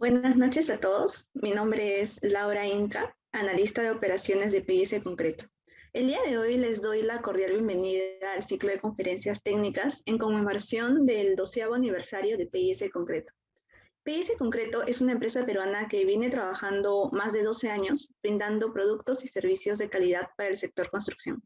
Buenas noches a todos. Mi nombre es Laura Inca, analista de operaciones de PIS Concreto. El día de hoy les doy la cordial bienvenida al ciclo de conferencias técnicas en conmemoración del 12º aniversario de PIS Concreto. PIS Concreto es una empresa peruana que viene trabajando más de 12 años brindando productos y servicios de calidad para el sector construcción.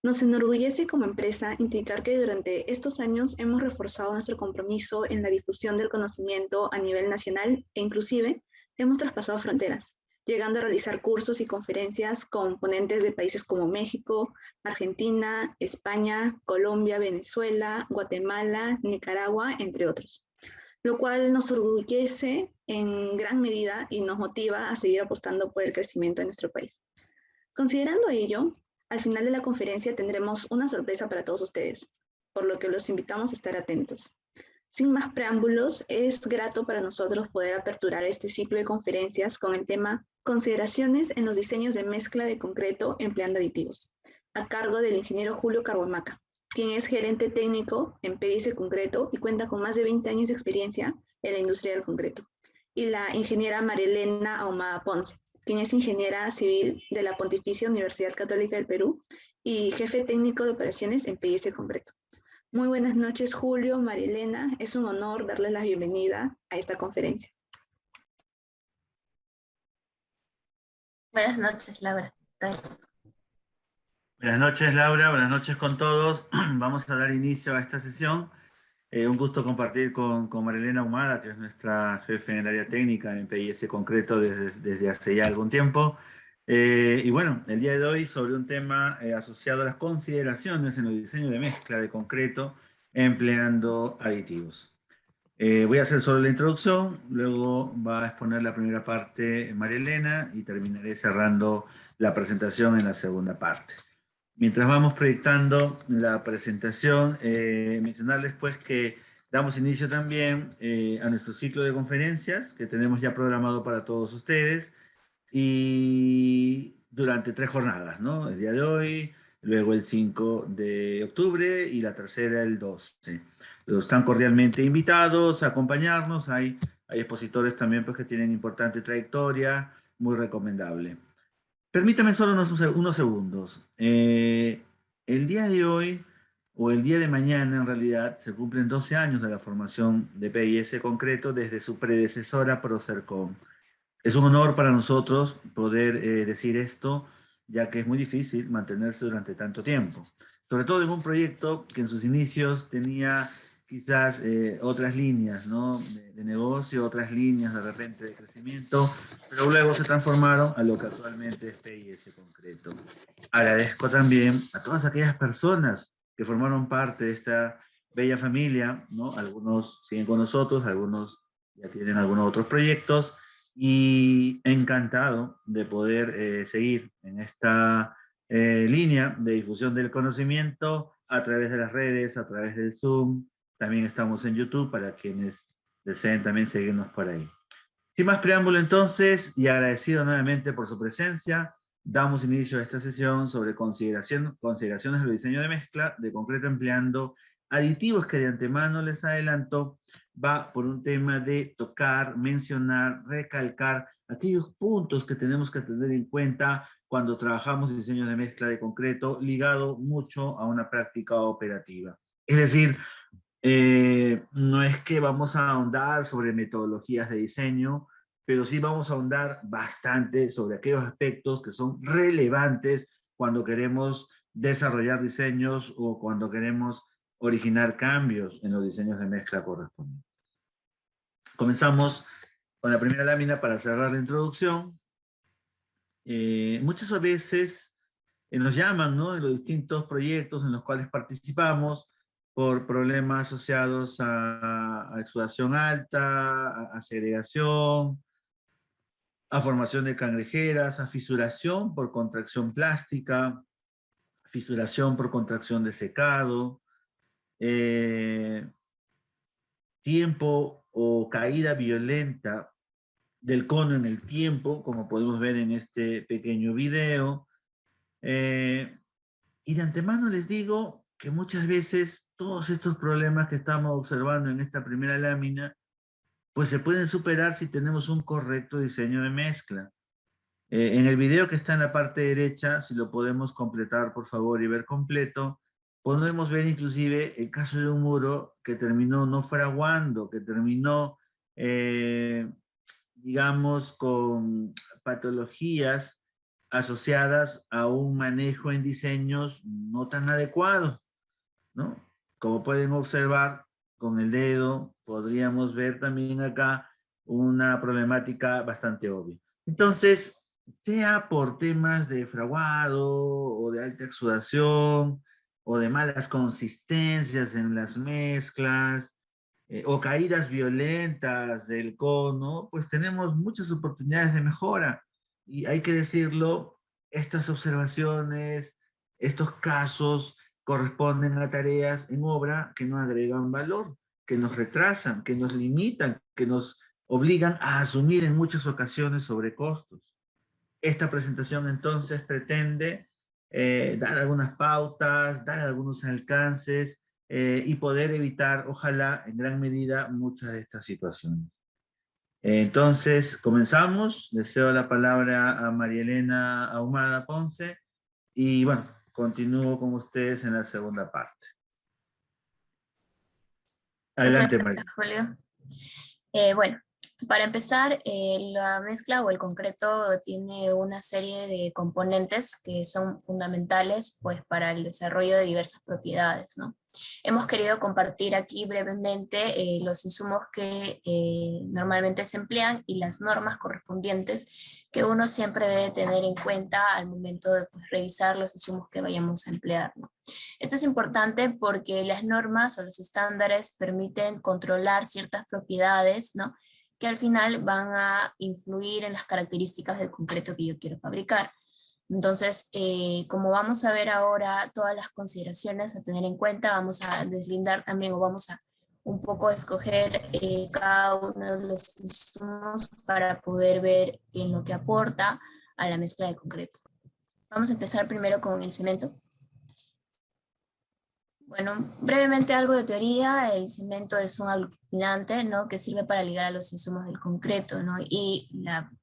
Nos enorgullece como empresa indicar que durante estos años hemos reforzado nuestro compromiso en la difusión del conocimiento a nivel nacional e inclusive hemos traspasado fronteras, llegando a realizar cursos y conferencias con ponentes de países como México, Argentina, España, Colombia, Venezuela, Guatemala, Nicaragua, entre otros, lo cual nos orgullece en gran medida y nos motiva a seguir apostando por el crecimiento de nuestro país. Considerando ello, al final de la conferencia tendremos una sorpresa para todos ustedes, por lo que los invitamos a estar atentos. Sin más preámbulos, es grato para nosotros poder aperturar este ciclo de conferencias con el tema Consideraciones en los diseños de mezcla de concreto empleando aditivos, a cargo del ingeniero Julio Carhuamaca, quien es gerente técnico en PIS Concreto y cuenta con más de 20 años de experiencia en la industria del concreto, y la ingeniera Marilena Ahumada Ponce, quien es ingeniera civil de la Pontificia Universidad Católica del Perú y jefe técnico de operaciones en PIS Concreto. Muy buenas noches, Julio, Marilena. Es un honor darles la bienvenida a esta conferencia. Buenas noches, Laura. Buenas noches, Laura. Buenas noches con todos. Vamos a dar inicio a esta sesión. Un gusto compartir con Marilena Ahumada, que es nuestra jefe en el área técnica en PIS Concreto desde hace ya algún tiempo. Y bueno, el día de hoy sobre un tema asociado a las consideraciones en el diseño de mezcla de concreto empleando aditivos. Voy a hacer solo la introducción, luego va a exponer la primera parte Marilena y terminaré cerrando la presentación en la segunda parte. Mientras vamos proyectando la presentación, mencionarles pues que damos inicio también a nuestro ciclo de conferencias que tenemos ya programado para todos ustedes y durante 3 jornadas, ¿no? El día de hoy, luego el 5 de octubre y la tercera el 12. Están cordialmente invitados a acompañarnos, hay expositores también pues, que tienen importante trayectoria, muy recomendable. Permítame solo unos segundos. El día de hoy, o el día de mañana en realidad, se cumplen 12 años de la formación de PIS Concreto desde su predecesora Procercon. Es un honor para nosotros poder decir esto, ya que es muy difícil mantenerse durante tanto tiempo. Sobre todo en un proyecto que en sus inicios tenía quizás otras líneas, ¿no? de negocio, otras líneas de repente de crecimiento, pero luego se transformaron a lo que actualmente es PIS Concreto. Agradezco también a todas aquellas personas que formaron parte de esta bella familia, ¿no? Algunos siguen con nosotros, algunos ya tienen algunos otros proyectos, y encantado de poder seguir en esta línea de difusión del conocimiento a través de las redes, a través del Zoom. También estamos en YouTube para quienes deseen también seguirnos por ahí. Sin más preámbulo entonces, y agradecido nuevamente por su presencia, damos inicio a esta sesión sobre consideraciones del diseño de mezcla de concreto empleando aditivos que de antemano les adelanto, va por un tema de tocar, mencionar, recalcar aquellos puntos que tenemos que tener en cuenta cuando trabajamos diseños de mezcla de concreto ligado mucho a una práctica operativa. Es decir, no es que vamos a ahondar sobre metodologías de diseño, pero sí vamos a ahondar bastante sobre aquellos aspectos que son relevantes cuando queremos desarrollar diseños o cuando queremos originar cambios en los diseños de mezcla correspondientes. Comenzamos con la primera lámina para cerrar la introducción. Muchas veces nos llaman, ¿no? En los distintos proyectos en los cuales participamos por problemas asociados a exudación alta, a segregación, a formación de cangrejeras, a fisuración por contracción plástica, fisuración por contracción de secado, tiempo o caída violenta del cono en el tiempo, como podemos ver en este pequeño video. Y de antemano les digo que muchas veces todos estos problemas que estamos observando en esta primera lámina pues se pueden superar si tenemos un correcto diseño de mezcla. En el video que está en la parte derecha, si lo podemos completar, por favor, y ver completo, podemos ver inclusive el caso de un muro que terminó no fraguando, que terminó, eh, digamos, con patologías asociadas a un manejo en diseños no tan adecuados, ¿no? Como pueden observar con el dedo, podríamos ver también acá una problemática bastante obvia. Entonces, sea por temas de fraguado o de alta exudación o de malas consistencias en las mezclas o caídas violentas del cono, pues tenemos muchas oportunidades de mejora. Y hay que decirlo, estas observaciones, estos casos corresponden a tareas en obra que no agregan valor, que nos retrasan, que nos limitan, que nos obligan a asumir en muchas ocasiones sobrecostos. Esta presentación entonces pretende dar algunas pautas, dar algunos alcances y poder evitar, ojalá, en gran medida, muchas de estas situaciones. Entonces, comenzamos. Le cedo la palabra a María Elena Ahumada Ponce y bueno, continúo con ustedes en la segunda parte. Muchas Adelante, gracias, María. Julio. Bueno, para empezar, la mezcla o el concreto tiene una serie de componentes que son fundamentales pues, para el desarrollo de diversas propiedades, ¿no? Hemos querido compartir aquí brevemente los insumos que normalmente se emplean y las normas correspondientes que uno siempre debe tener en cuenta al momento de pues, revisar los insumos que vayamos a emplear, ¿no? Esto es importante porque las normas o los estándares permiten controlar ciertas propiedades, ¿no? Que al final van a influir en las características del concreto que yo quiero fabricar. Entonces, como vamos a ver ahora todas las consideraciones a tener en cuenta, vamos a deslindar también o vamos a un poco escoger cada uno de los insumos para poder ver en lo que aporta a la mezcla de concreto. Vamos a empezar primero con el cemento. Bueno, brevemente algo de teoría, el cemento es un aglutinante, ¿no? Que sirve para ligar a los insumos del concreto, ¿no? Y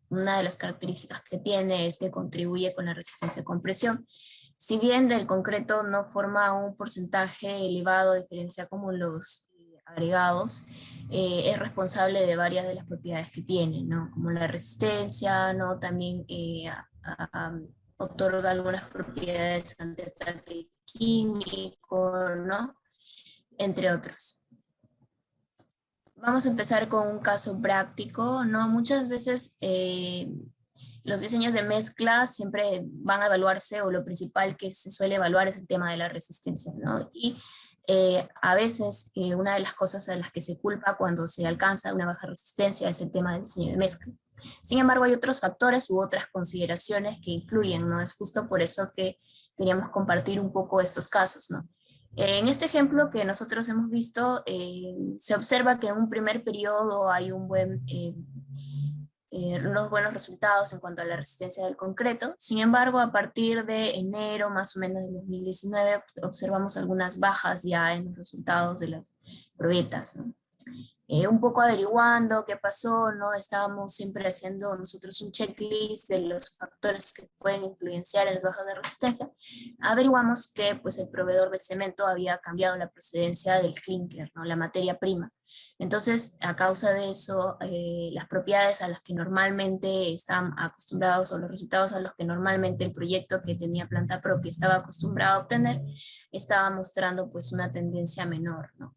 una de las características que tiene es que contribuye con la resistencia a compresión. Si bien del concreto no forma un porcentaje elevado de diferencia como los agregados, es responsable de varias de las propiedades que tiene, ¿no? Como la resistencia, ¿no? También otorga algunas propiedades ante ataque químico, ¿no? Entre otros. Vamos a empezar con un caso práctico, ¿no? Muchas veces los diseños de mezcla siempre van a evaluarse, o lo principal que se suele evaluar es el tema de la resistencia, ¿no? Y a veces una de las cosas a las que se culpa cuando se alcanza una baja resistencia es el tema del diseño de mezcla. Sin embargo, hay otros factores u otras consideraciones que influyen, ¿no? Es justo por eso que queríamos compartir un poco estos casos, ¿no? En este ejemplo que nosotros hemos visto, se observa que en un primer periodo hay unos buenos resultados en cuanto a la resistencia del concreto. Sin embargo, a partir de enero más o menos de 2019, observamos algunas bajas ya en los resultados de las probetas, ¿no? Un poco averiguando qué pasó, ¿no? Estábamos siempre haciendo nosotros un checklist de los factores que pueden influenciar en las bajas de resistencia. Averiguamos que pues, el proveedor del cemento había cambiado la procedencia del clinker, ¿no? La materia prima. Entonces, a causa de eso, las propiedades a las que normalmente están acostumbrados o los resultados a los que normalmente el proyecto que tenía planta propia estaba acostumbrado a obtener, estaba mostrando pues una tendencia menor, ¿no?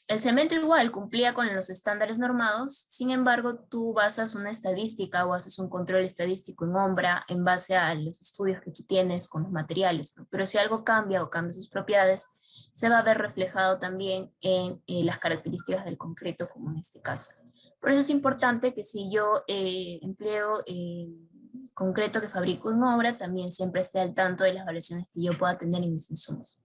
El cemento igual cumplía con los estándares normados, sin embargo, tú basas una estadística o haces un control estadístico en Ombra en base a los estudios que tú tienes con los materiales, ¿no? Pero si algo cambia o cambia sus propiedades, se va a ver reflejado también en las características del concreto, como en este caso. Por eso es importante que si yo empleo concreto que fabrico en obra, también siempre esté al tanto de las variaciones que yo pueda tener en mis insumos.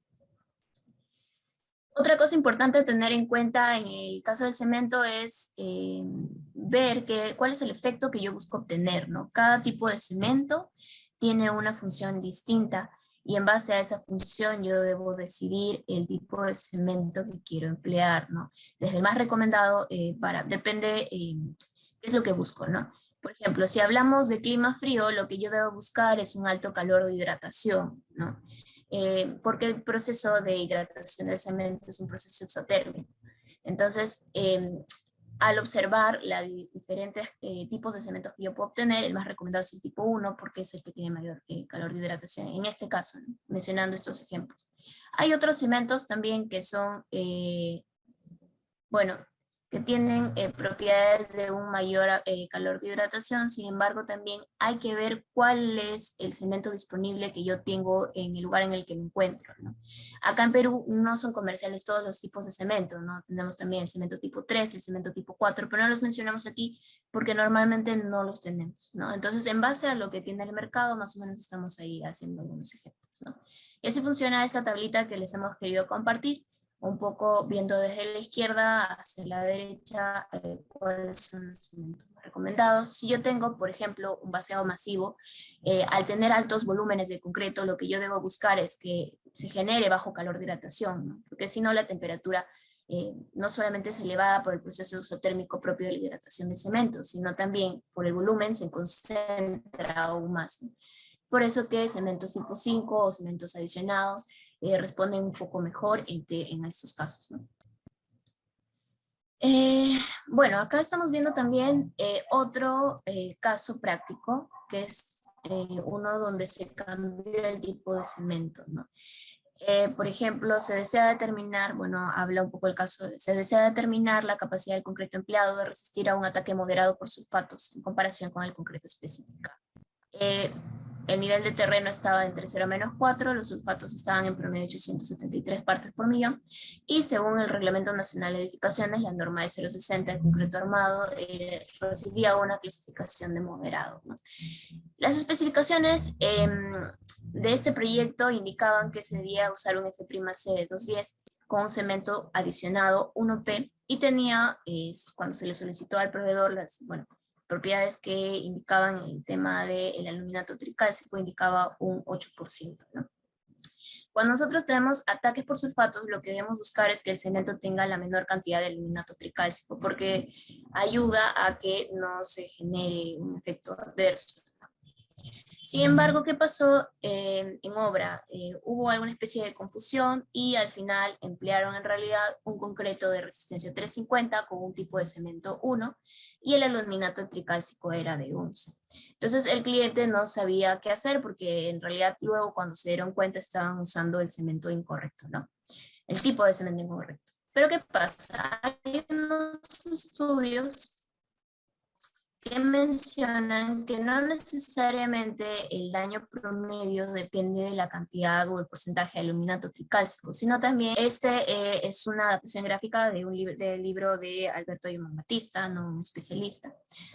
Otra cosa importante a tener en cuenta en el caso del cemento es ver cuál es el efecto que yo busco obtener, ¿no? Cada tipo de cemento tiene una función distinta y en base a esa función yo debo decidir el tipo de cemento que quiero emplear, ¿no? Desde el más recomendado, depende qué es lo que busco, ¿no? Por ejemplo, si hablamos de clima frío, lo que yo debo buscar es un alto calor de hidratación, ¿no? Porque el proceso de hidratación del cemento es un proceso exotérmico. Entonces, al observar los diferentes tipos de cementos que yo puedo obtener, el más recomendado es el tipo 1 porque es el que tiene mayor calor de hidratación, en este caso, ¿no? Mencionando estos ejemplos. Hay otros cementos también que son, bueno, que tienen propiedades de un mayor calor de hidratación. Sin embargo, también hay que ver cuál es el cemento disponible que yo tengo en el lugar en el que me encuentro, ¿no? Acá en Perú no son comerciales todos los tipos de cemento, ¿no? Tenemos también el cemento tipo 3, el cemento tipo 4, pero no los mencionamos aquí porque normalmente no los tenemos, ¿no? Entonces, en base a lo que tiene el mercado, más o menos estamos ahí haciendo algunos ejemplos, ¿no? Y así funciona esa tablita que les hemos querido compartir, un poco viendo desde la izquierda hacia la derecha cuáles son los cementos recomendados. Si yo tengo, por ejemplo, un vaciado masivo, al tener altos volúmenes de concreto, lo que yo debo buscar es que se genere bajo calor de hidratación, ¿no? Porque si no la temperatura no solamente es elevada por el proceso exotérmico propio de la hidratación de cemento, sino también por el volumen se concentra aún más, ¿no? Por eso que cementos tipo 5 o cementos adicionados responden un poco mejor en estos casos, ¿no? Bueno, acá estamos viendo también otro caso práctico, que es uno donde se cambió el tipo de cemento, ¿no? Por ejemplo, se desea determinar, bueno, habla un poco el caso, se desea determinar la capacidad del concreto empleado de resistir a un ataque moderado por sulfatos en comparación con el concreto especificado. El nivel de terreno estaba entre 0 menos 4, los sulfatos estaban en promedio 873 partes por millón, y según el Reglamento Nacional de Edificaciones, la norma de 0,60 de concreto armado recibía una clasificación de moderado, ¿no? Las especificaciones de este proyecto indicaban que se debía usar un F'(C) de 210 con un cemento adicionado 1P, y tenía, cuando se le solicitó al proveedor las, bueno, propiedades que indicaban el tema del aluminato tricálcico, indicaba un 8%, ¿no? Cuando nosotros tenemos ataques por sulfatos, lo que debemos buscar es que el cemento tenga la menor cantidad de aluminato tricálcico, porque ayuda a que no se genere un efecto adverso. Sin embargo, ¿qué pasó en obra? Hubo alguna especie de confusión y al final emplearon en realidad un concreto de resistencia 350 con un tipo de cemento 1 y el aluminato tricálcico era de 11. Entonces el cliente no sabía qué hacer porque en realidad luego cuando se dieron cuenta estaban usando el cemento incorrecto, ¿no? El tipo de cemento incorrecto. Pero ¿qué pasa? Hay unos estudios que mencionan que no necesariamente el daño promedio depende de la cantidad o el porcentaje de aluminato tricálcico, sino también es una adaptación gráfica de del libro de Alberto Yuman Batista, no un especialista,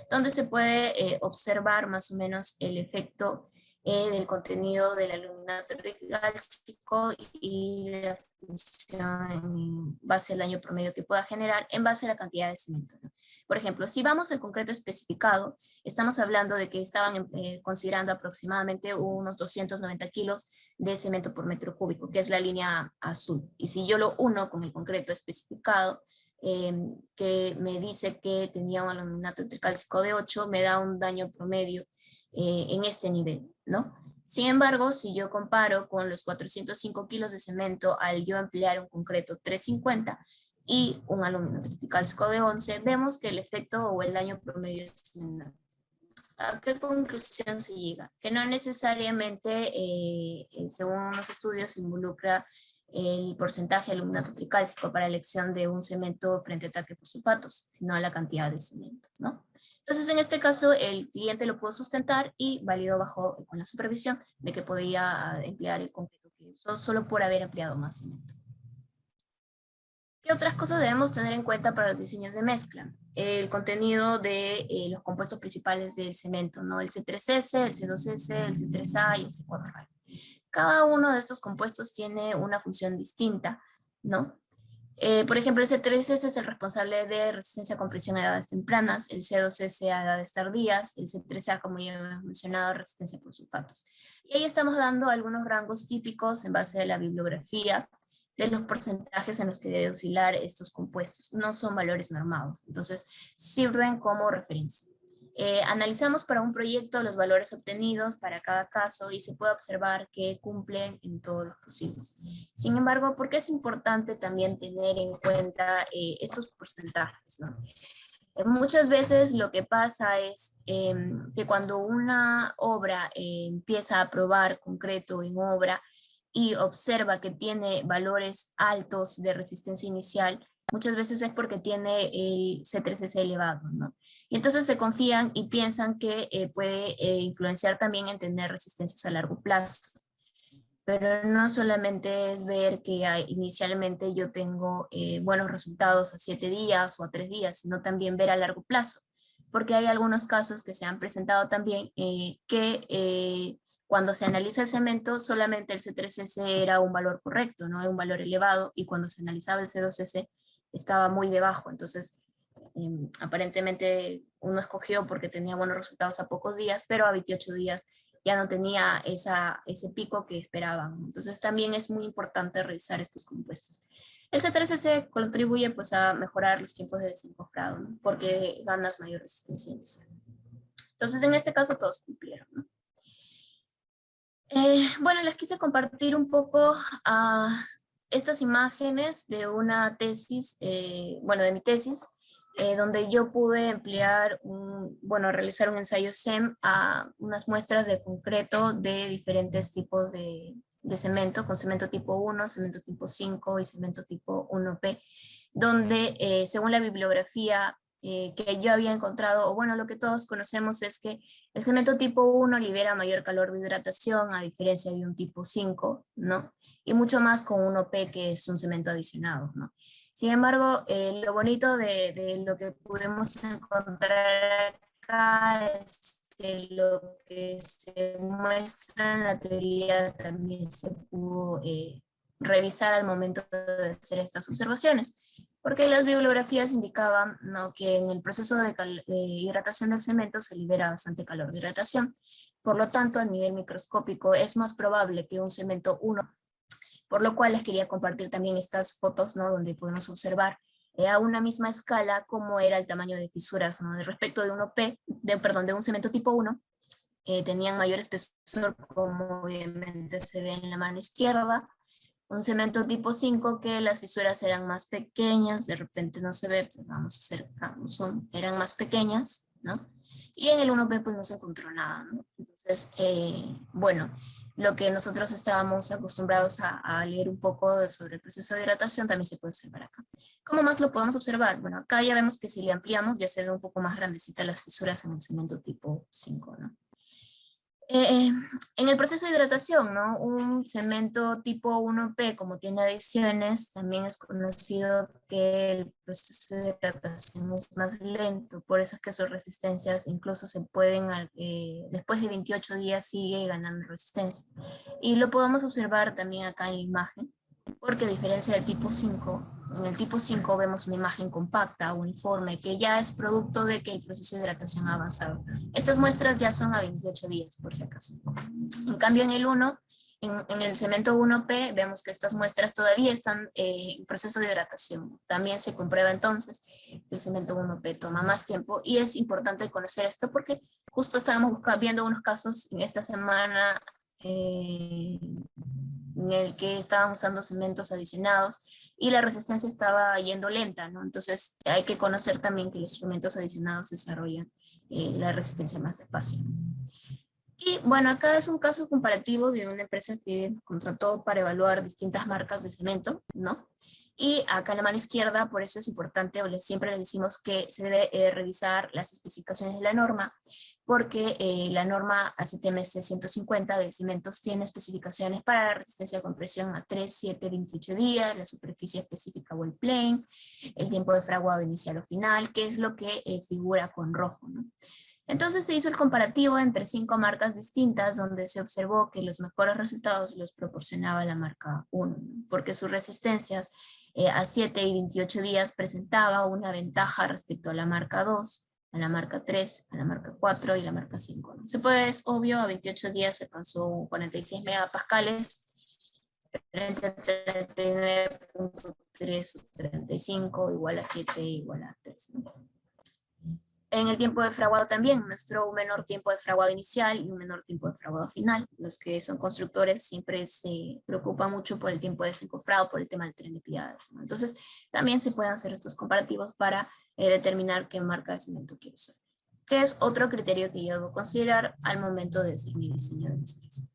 donde se puede observar más o menos el efecto del contenido del aluminato tricálcico y la función en base al daño promedio que pueda generar en base a la cantidad de cemento, ¿no? Por ejemplo, si vamos al concreto especificado, estamos hablando de que estaban considerando aproximadamente unos 290 kilos de cemento por metro cúbico, que es la línea azul. Y si yo lo uno con el concreto especificado, que me dice que tenía un aluminato tricálcico de 8, me da un daño promedio en este nivel, ¿no? Sin embargo, si yo comparo con los 405 kilos de cemento al yo emplear un concreto 350, y un aluminio tricálcico de 11, vemos que el efecto o el daño promedio es menor. ¿A qué conclusión se llega? Que no necesariamente, según los estudios, involucra el porcentaje de aluminato tricálcico para elección de un cemento frente a ataque por sulfatos, sino a la cantidad de cemento, ¿no? Entonces, en este caso, el cliente lo pudo sustentar y validó con la supervisión de que podía emplear el concreto que usó solo por haber empleado más cemento. ¿Qué otras cosas debemos tener en cuenta para los diseños de mezcla? El contenido de los compuestos principales del cemento, ¿no? El C3S, el C2S, el C3A y el C4A. Cada uno de estos compuestos tiene una función distinta, ¿no? Por ejemplo, el C3S es el responsable de resistencia a compresión a edades tempranas, el C2S a edades tardías, el C3A, como ya hemos mencionado, resistencia por sulfatos. Y ahí estamos dando algunos rangos típicos en base a la bibliografía de los porcentajes en los que debe oscilar estos compuestos. No son valores normados, entonces sirven como referencia. Analizamos para un proyecto los valores obtenidos para cada caso y se puede observar que cumplen en todos los posibles. Sin embargo, ¿por qué es importante también tener en cuenta estos porcentajes, ¿no? Muchas veces lo que pasa es que cuando una obra empieza a probar concreto en obra y observa que tiene valores altos de resistencia inicial, muchas veces es porque tiene el C3S elevado, ¿no? Y entonces se confían y piensan que puede influenciar también en tener resistencias a largo plazo. Pero no solamente es ver que inicialmente yo tengo buenos resultados a 7 días o a 3 días, sino también ver a largo plazo. Porque hay algunos casos que se han presentado también que cuando se analiza el cemento, solamente el C3S era un valor correcto, no un valor elevado, y cuando se analizaba el C2S estaba muy debajo. Entonces, aparentemente uno escogió porque tenía buenos resultados a pocos días, pero a 28 días ya no tenía ese pico que esperaban. Entonces también es muy importante revisar estos compuestos. El C3S contribuye pues a mejorar los tiempos de desencofrado, ¿no? Porque ganas mayor resistencia inicial. Entonces en este caso todos cumplieron, ¿no? Bueno, les quise compartir un poco estas imágenes de una tesis, bueno, de mi tesis, donde yo pude emplear, realizar un ensayo SEM a unas muestras de concreto de diferentes tipos de cemento, con cemento tipo 1, cemento tipo 5 y cemento tipo 1P, donde según la bibliografía que yo había encontrado, o bueno, lo que todos conocemos es que el cemento tipo 1 libera mayor calor de hidratación a diferencia de un tipo 5, ¿no? Y mucho más con 1P, que es un cemento adicionado, ¿no? Sin embargo, lo bonito de lo que pudimos encontrar acá es que lo que se muestra en la teoría también se pudo revisar al momento de hacer estas observaciones, porque las bibliografías indicaban, ¿no?, que en el proceso de hidratación del cemento se libera bastante calor de hidratación. Por lo tanto, a nivel microscópico es más probable que un cemento 1, por lo cual les quería compartir también estas fotos, ¿no?, donde podemos observar a una misma escala cómo era el tamaño de fisuras, ¿no?, de respecto de de un cemento tipo 1, tenían mayor espesor, como obviamente se ve en la mano izquierda. Un cemento tipo 5, que las fisuras eran más pequeñas, de repente no se ve, pero vamos a hacer acá un zoom, eran más pequeñas, ¿no? Y en el 1P pues no se encontró nada, ¿no? Entonces, bueno, lo que nosotros estábamos acostumbrados a leer un poco sobre el proceso de hidratación también se puede observar acá. ¿Cómo más lo podemos observar? Bueno, acá ya vemos que si le ampliamos ya se ve un poco más grandecita las fisuras en el cemento tipo 5, ¿no? En el proceso de hidratación, ¿no?, un cemento tipo 1P, como tiene adiciones, también es conocido que el proceso de hidratación es más lento, por eso es que sus resistencias incluso se pueden, después de 28 días sigue ganando resistencia. Y lo podemos observar también acá en la imagen, porque a diferencia del tipo 5, en el tipo 5 vemos una imagen compacta, uniforme, que ya es producto de que el proceso de hidratación ha avanzado. Estas muestras ya son a 28 días, por si acaso. En cambio, en el 1, en el cemento 1P, vemos que estas muestras todavía están en proceso de hidratación. También se comprueba entonces que el cemento 1P toma más tiempo, y es importante conocer esto porque justo estábamos viendo unos casos en esta semana en el que estaban usando cementos adicionados y la resistencia estaba yendo lenta, ¿no? Entonces hay que conocer también que los cementos adicionados desarrollan la resistencia más despacio. Y bueno, acá es un caso comparativo de una empresa que contrató para evaluar distintas marcas de cemento, ¿no? Y acá en la mano izquierda, por eso es importante, siempre les decimos que se debe revisar las especificaciones de la norma, porque la norma ACTMS 150 de cementos tiene especificaciones para la resistencia a compresión a 3, 7, 28 días, la superficie específica o el plane, el tiempo de fraguado inicial o final, que es lo que figura con rojo, ¿no? Entonces se hizo el comparativo entre 5 marcas distintas, donde se observó que los mejores resultados los proporcionaba la marca 1, ¿no?, porque sus resistencias a 7 y 28 días presentaba una ventaja respecto a la marca 2, a la marca 3, a la marca 4 y la marca 5, ¿no? Se puede, es obvio, a 28 días se pasó 46 megapascales frente a 39.3 o 35, igual a 7, igual a 3, ¿no? En el tiempo de fraguado también mostró un menor tiempo de fraguado inicial y un menor tiempo de fraguado final. Los que son constructores siempre se preocupan mucho por el tiempo de desencofrado, por el tema del tren de tiradas, ¿no? Entonces, también se pueden hacer estos comparativos para determinar qué marca de cemento quiero usar, que es otro criterio que yo debo considerar al momento de hacer mi diseño de mezclas.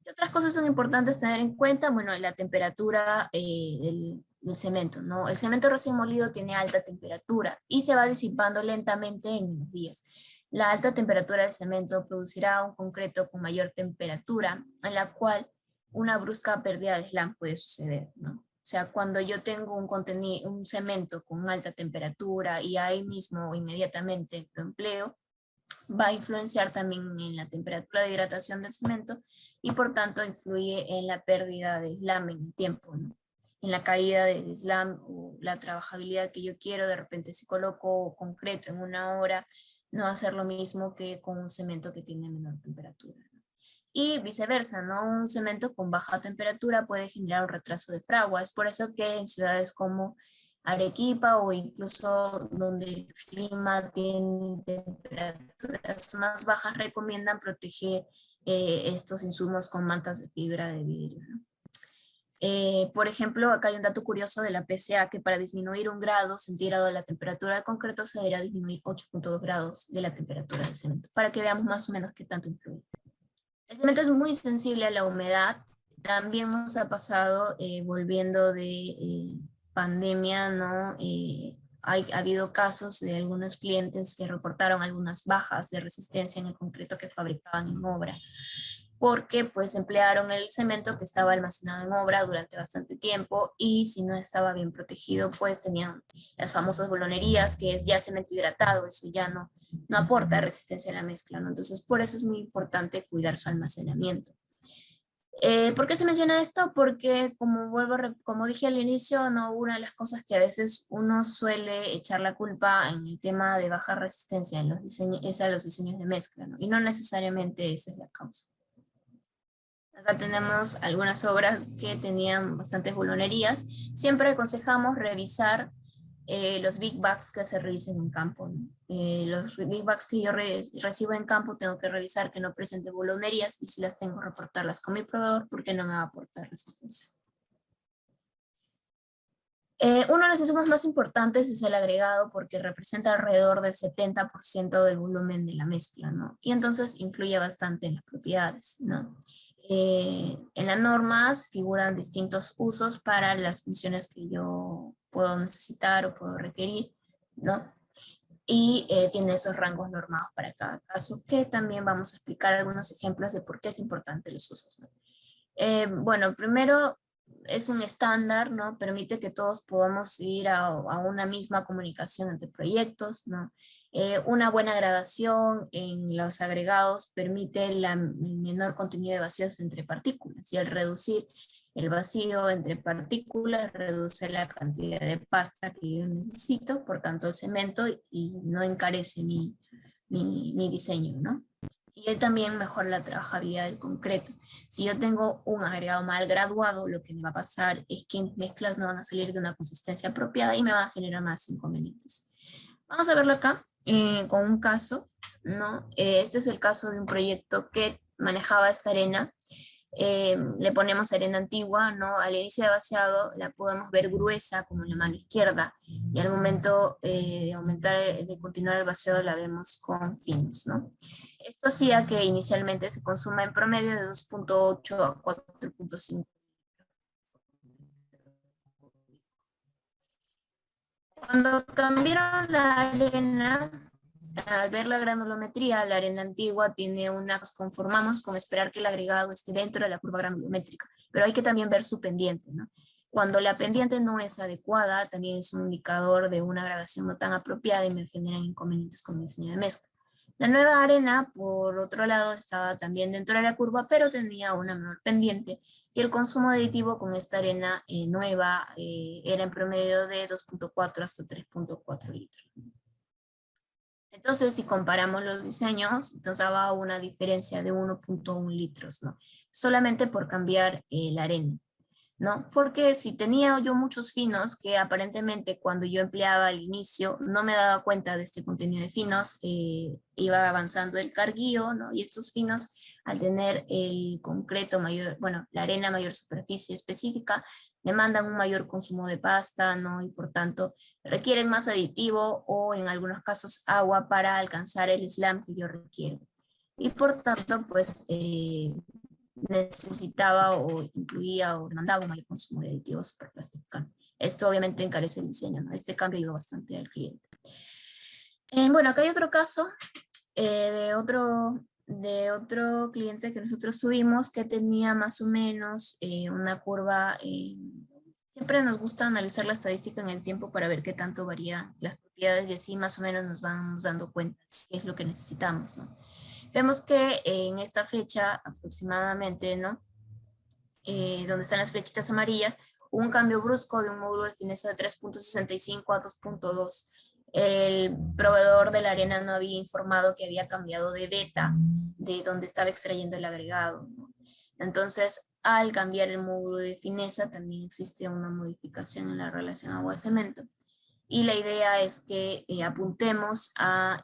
¿Qué otras cosas son importantes tener en cuenta? Bueno, la temperatura del cemento, ¿no? El cemento recién molido tiene alta temperatura y se va disipando lentamente en los días. La alta temperatura del cemento producirá un concreto con mayor temperatura, en la cual una brusca pérdida de slam puede suceder, ¿no? O sea, cuando yo tengo un cemento con alta temperatura y ahí mismo inmediatamente lo empleo, va a influenciar también en la temperatura de hidratación del cemento y por tanto influye en la pérdida de slam en el tiempo, ¿no? En la caída del slam o la trabajabilidad que yo quiero. De repente si coloco concreto en 1 hora, no va a ser lo mismo que con un cemento que tiene menor temperatura, ¿no? Y viceversa, ¿no? Un cemento con baja temperatura puede generar un retraso de fragua. Es por eso que en ciudades como Arequipa o incluso donde el clima tiene temperaturas más bajas, recomiendan proteger estos insumos con mantas de fibra de vidrio, ¿no? Por ejemplo, acá hay un dato curioso de la PCA, que para disminuir 1 grado centígrado de la temperatura del concreto se debería disminuir 8.2 grados de la temperatura del cemento, para que veamos más o menos qué tanto influye. El cemento es muy sensible a la humedad. También nos ha pasado, volviendo de pandemia, ¿no? Ha habido casos de algunos clientes que reportaron algunas bajas de resistencia en el concreto que fabricaban en obra, porque pues emplearon el cemento que estaba almacenado en obra durante bastante tiempo y si no estaba bien protegido, pues tenían las famosas bolonerías, que es ya cemento hidratado, eso ya no aporta resistencia a la mezcla, ¿no? Entonces, por eso es muy importante cuidar su almacenamiento. ¿Por qué se menciona esto? Porque, como dije al inicio, ¿no? Una de las cosas que a veces uno suele echar la culpa en el tema de baja resistencia en los diseños, es a los diseños de mezcla, ¿no? Y no necesariamente esa es la causa. Acá tenemos algunas obras que tenían bastantes bulonerías. Siempre aconsejamos revisar los big bags que se revisen en campo, ¿no? Los big bags que yo recibo en campo tengo que revisar que no presente bulonerías y si las tengo, reportarlas con mi proveedor porque no me va a aportar resistencia. Uno de los insumos más importantes es el agregado porque representa alrededor del 70% del volumen de la mezcla, ¿no? Y entonces influye bastante en las propiedades, ¿no? En las normas figuran distintos usos para las funciones que yo puedo necesitar o puedo requerir, ¿no? Y tiene esos rangos normados para cada caso, que también vamos a explicar algunos ejemplos de por qué es importante los usos, ¿no? Bueno, primero es un estándar, ¿no? Permite que todos podamos ir a una misma comunicación entre proyectos, ¿no? Una buena gradación en los agregados permite el menor contenido de vacíos entre partículas, y al reducir el vacío entre partículas reduce la cantidad de pasta que yo necesito, por tanto el cemento, y no encarece mi diseño, ¿no? Y él también mejora la trabajabilidad del concreto. Si yo tengo un agregado mal graduado, lo que me va a pasar es que mezclas no van a salir de una consistencia apropiada y me va a generar más inconvenientes. Vamos a verlo acá con un caso, ¿no? Este es el caso de un proyecto que manejaba esta arena. Le ponemos arena antigua, ¿no? Al inicio de vaciado la podemos ver gruesa como en la mano izquierda, y al momento de continuar el vaciado la vemos con finos, ¿no? Esto hacía que inicialmente se consuma en promedio de 2.8 a 4.5. Cuando cambiaron la arena, al ver la granulometría, la arena antigua tiene nos conformamos con esperar que el agregado esté dentro de la curva granulométrica, pero hay que también ver su pendiente, ¿no? Cuando la pendiente no es adecuada, también es un indicador de una gradación no tan apropiada y me generan inconvenientes con el diseño de mezcla. La nueva arena, por otro lado, estaba también dentro de la curva, pero tenía una menor pendiente, y el consumo de aditivo con esta arena nueva era en promedio de 2.4 hasta 3.4 litros. Entonces, si comparamos los diseños, nos daba una diferencia de 1.1 litros, ¿no? Solamente por cambiar la arena, ¿no? Porque si tenía yo muchos finos, que aparentemente cuando yo empleaba al inicio no me daba cuenta de este contenido de finos, iba avanzando el carguío, ¿no? Y estos finos, al tener el concreto mayor, bueno, la arena mayor superficie específica, demandan un mayor consumo de pasta, ¿no? Y por tanto requieren más aditivo o en algunos casos agua para alcanzar el slam que yo requiero. Y por tanto, pues necesitaba o incluía o demandaba un mayor consumo de aditivos superplastificantes. Esto obviamente encarece el diseño, ¿no? Este cambio ayuda bastante al cliente. Bueno, acá hay otro caso de otro cliente que nosotros tuvimos que tenía más o menos una curva. Siempre nos gusta analizar la estadística en el tiempo para ver qué tanto varían las propiedades y así más o menos nos vamos dando cuenta de qué es lo que necesitamos, ¿no? Vemos que en esta fecha aproximadamente, ¿no? Donde están las flechitas amarillas, hubo un cambio brusco de un módulo de fineza de 3.65 a 2.2. El proveedor de la arena no había informado que había cambiado de beta, de donde estaba extrayendo el agregado, ¿no? Entonces, al cambiar el módulo de fineza, también existe una modificación en la relación agua-cemento. Y la idea es que apuntemos a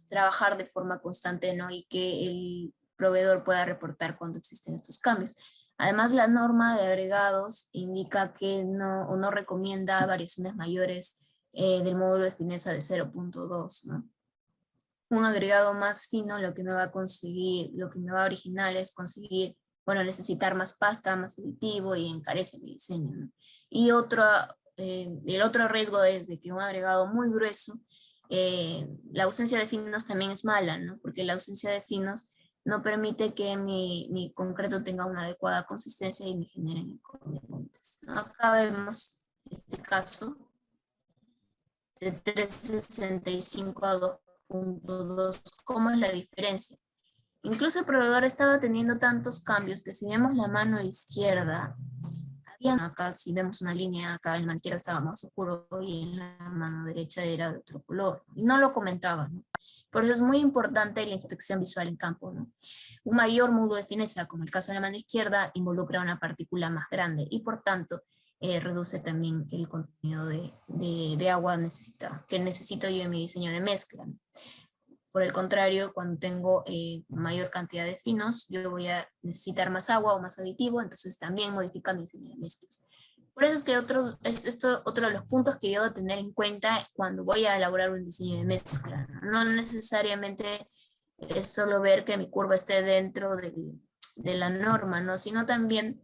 trabajar de forma constante, ¿no? Y que el proveedor pueda reportar cuando existen estos cambios. Además, la norma de agregados indica que no recomienda variaciones mayores del módulo de fineza de 0.2, ¿no? Un agregado más fino lo que me va a conseguir, lo que me va a originar es conseguir, bueno, necesitar más pasta, más aditivo y encarece mi diseño, ¿no? Y el otro riesgo es de que un agregado muy grueso, la ausencia de finos también es mala, ¿no? Porque la ausencia de finos no permite que mi concreto tenga una adecuada consistencia y me generen inconvenientes, ¿no? Acá vemos este caso de 365 a 2.2, ¿cómo es la diferencia? Incluso el proveedor estaba teniendo tantos cambios que si vemos la mano izquierda, acá si vemos una línea, acá en la mano izquierda estaba más oscuro y en la mano derecha era de otro color, y no lo comentaba, ¿no? Por eso es muy importante la inspección visual en campo, ¿no? Un mayor módulo de fineza, como el caso de la mano izquierda, involucra una partícula más grande y por tanto reduce también el contenido de agua que necesito yo en mi diseño de mezcla, ¿no? Por el contrario, cuando tengo mayor cantidad de finos, yo voy a necesitar más agua o más aditivo, entonces también modifica mi diseño de mezclas. Por eso es que esto otro de los puntos que yo debo tener en cuenta cuando voy a elaborar un diseño de mezcla. No necesariamente es solo ver que mi curva esté dentro de la norma, ¿no? Sino también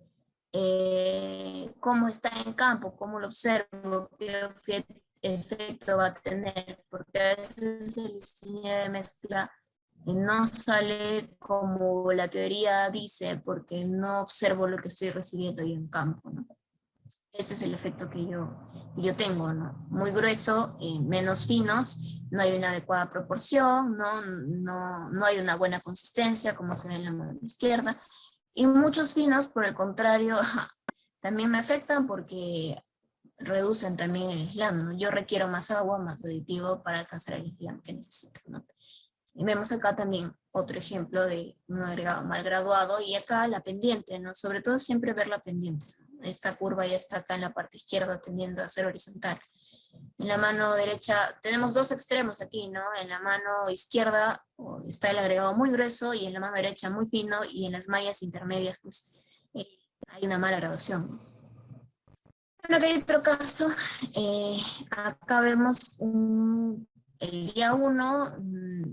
cómo está en campo, cómo lo observo, qué efecto va a tener, porque a veces el diseño de mezcla no sale como la teoría dice, porque no observo lo que estoy recibiendo yo en campo, ¿no? Este es el efecto que yo tengo, ¿no? Muy grueso, menos finos, no hay una adecuada proporción, no hay una buena consistencia, como se ve en la mano izquierda, y muchos finos, por el contrario, también me afectan porque reducen también el slam, ¿no? Yo requiero más agua, más aditivo para alcanzar el slam que necesito, ¿no? Y vemos acá también otro ejemplo de un agregado mal graduado y acá la pendiente, ¿no? Sobre todo siempre ver la pendiente, ¿no? Esta curva ya está acá en la parte izquierda tendiendo a ser horizontal. En la mano derecha tenemos dos extremos aquí, ¿no? En la mano izquierda está el agregado muy grueso y en la mano derecha muy fino y en las mallas intermedias pues hay una mala graduación, ¿no? Bueno, acá hay otro caso. Acá vemos el día 1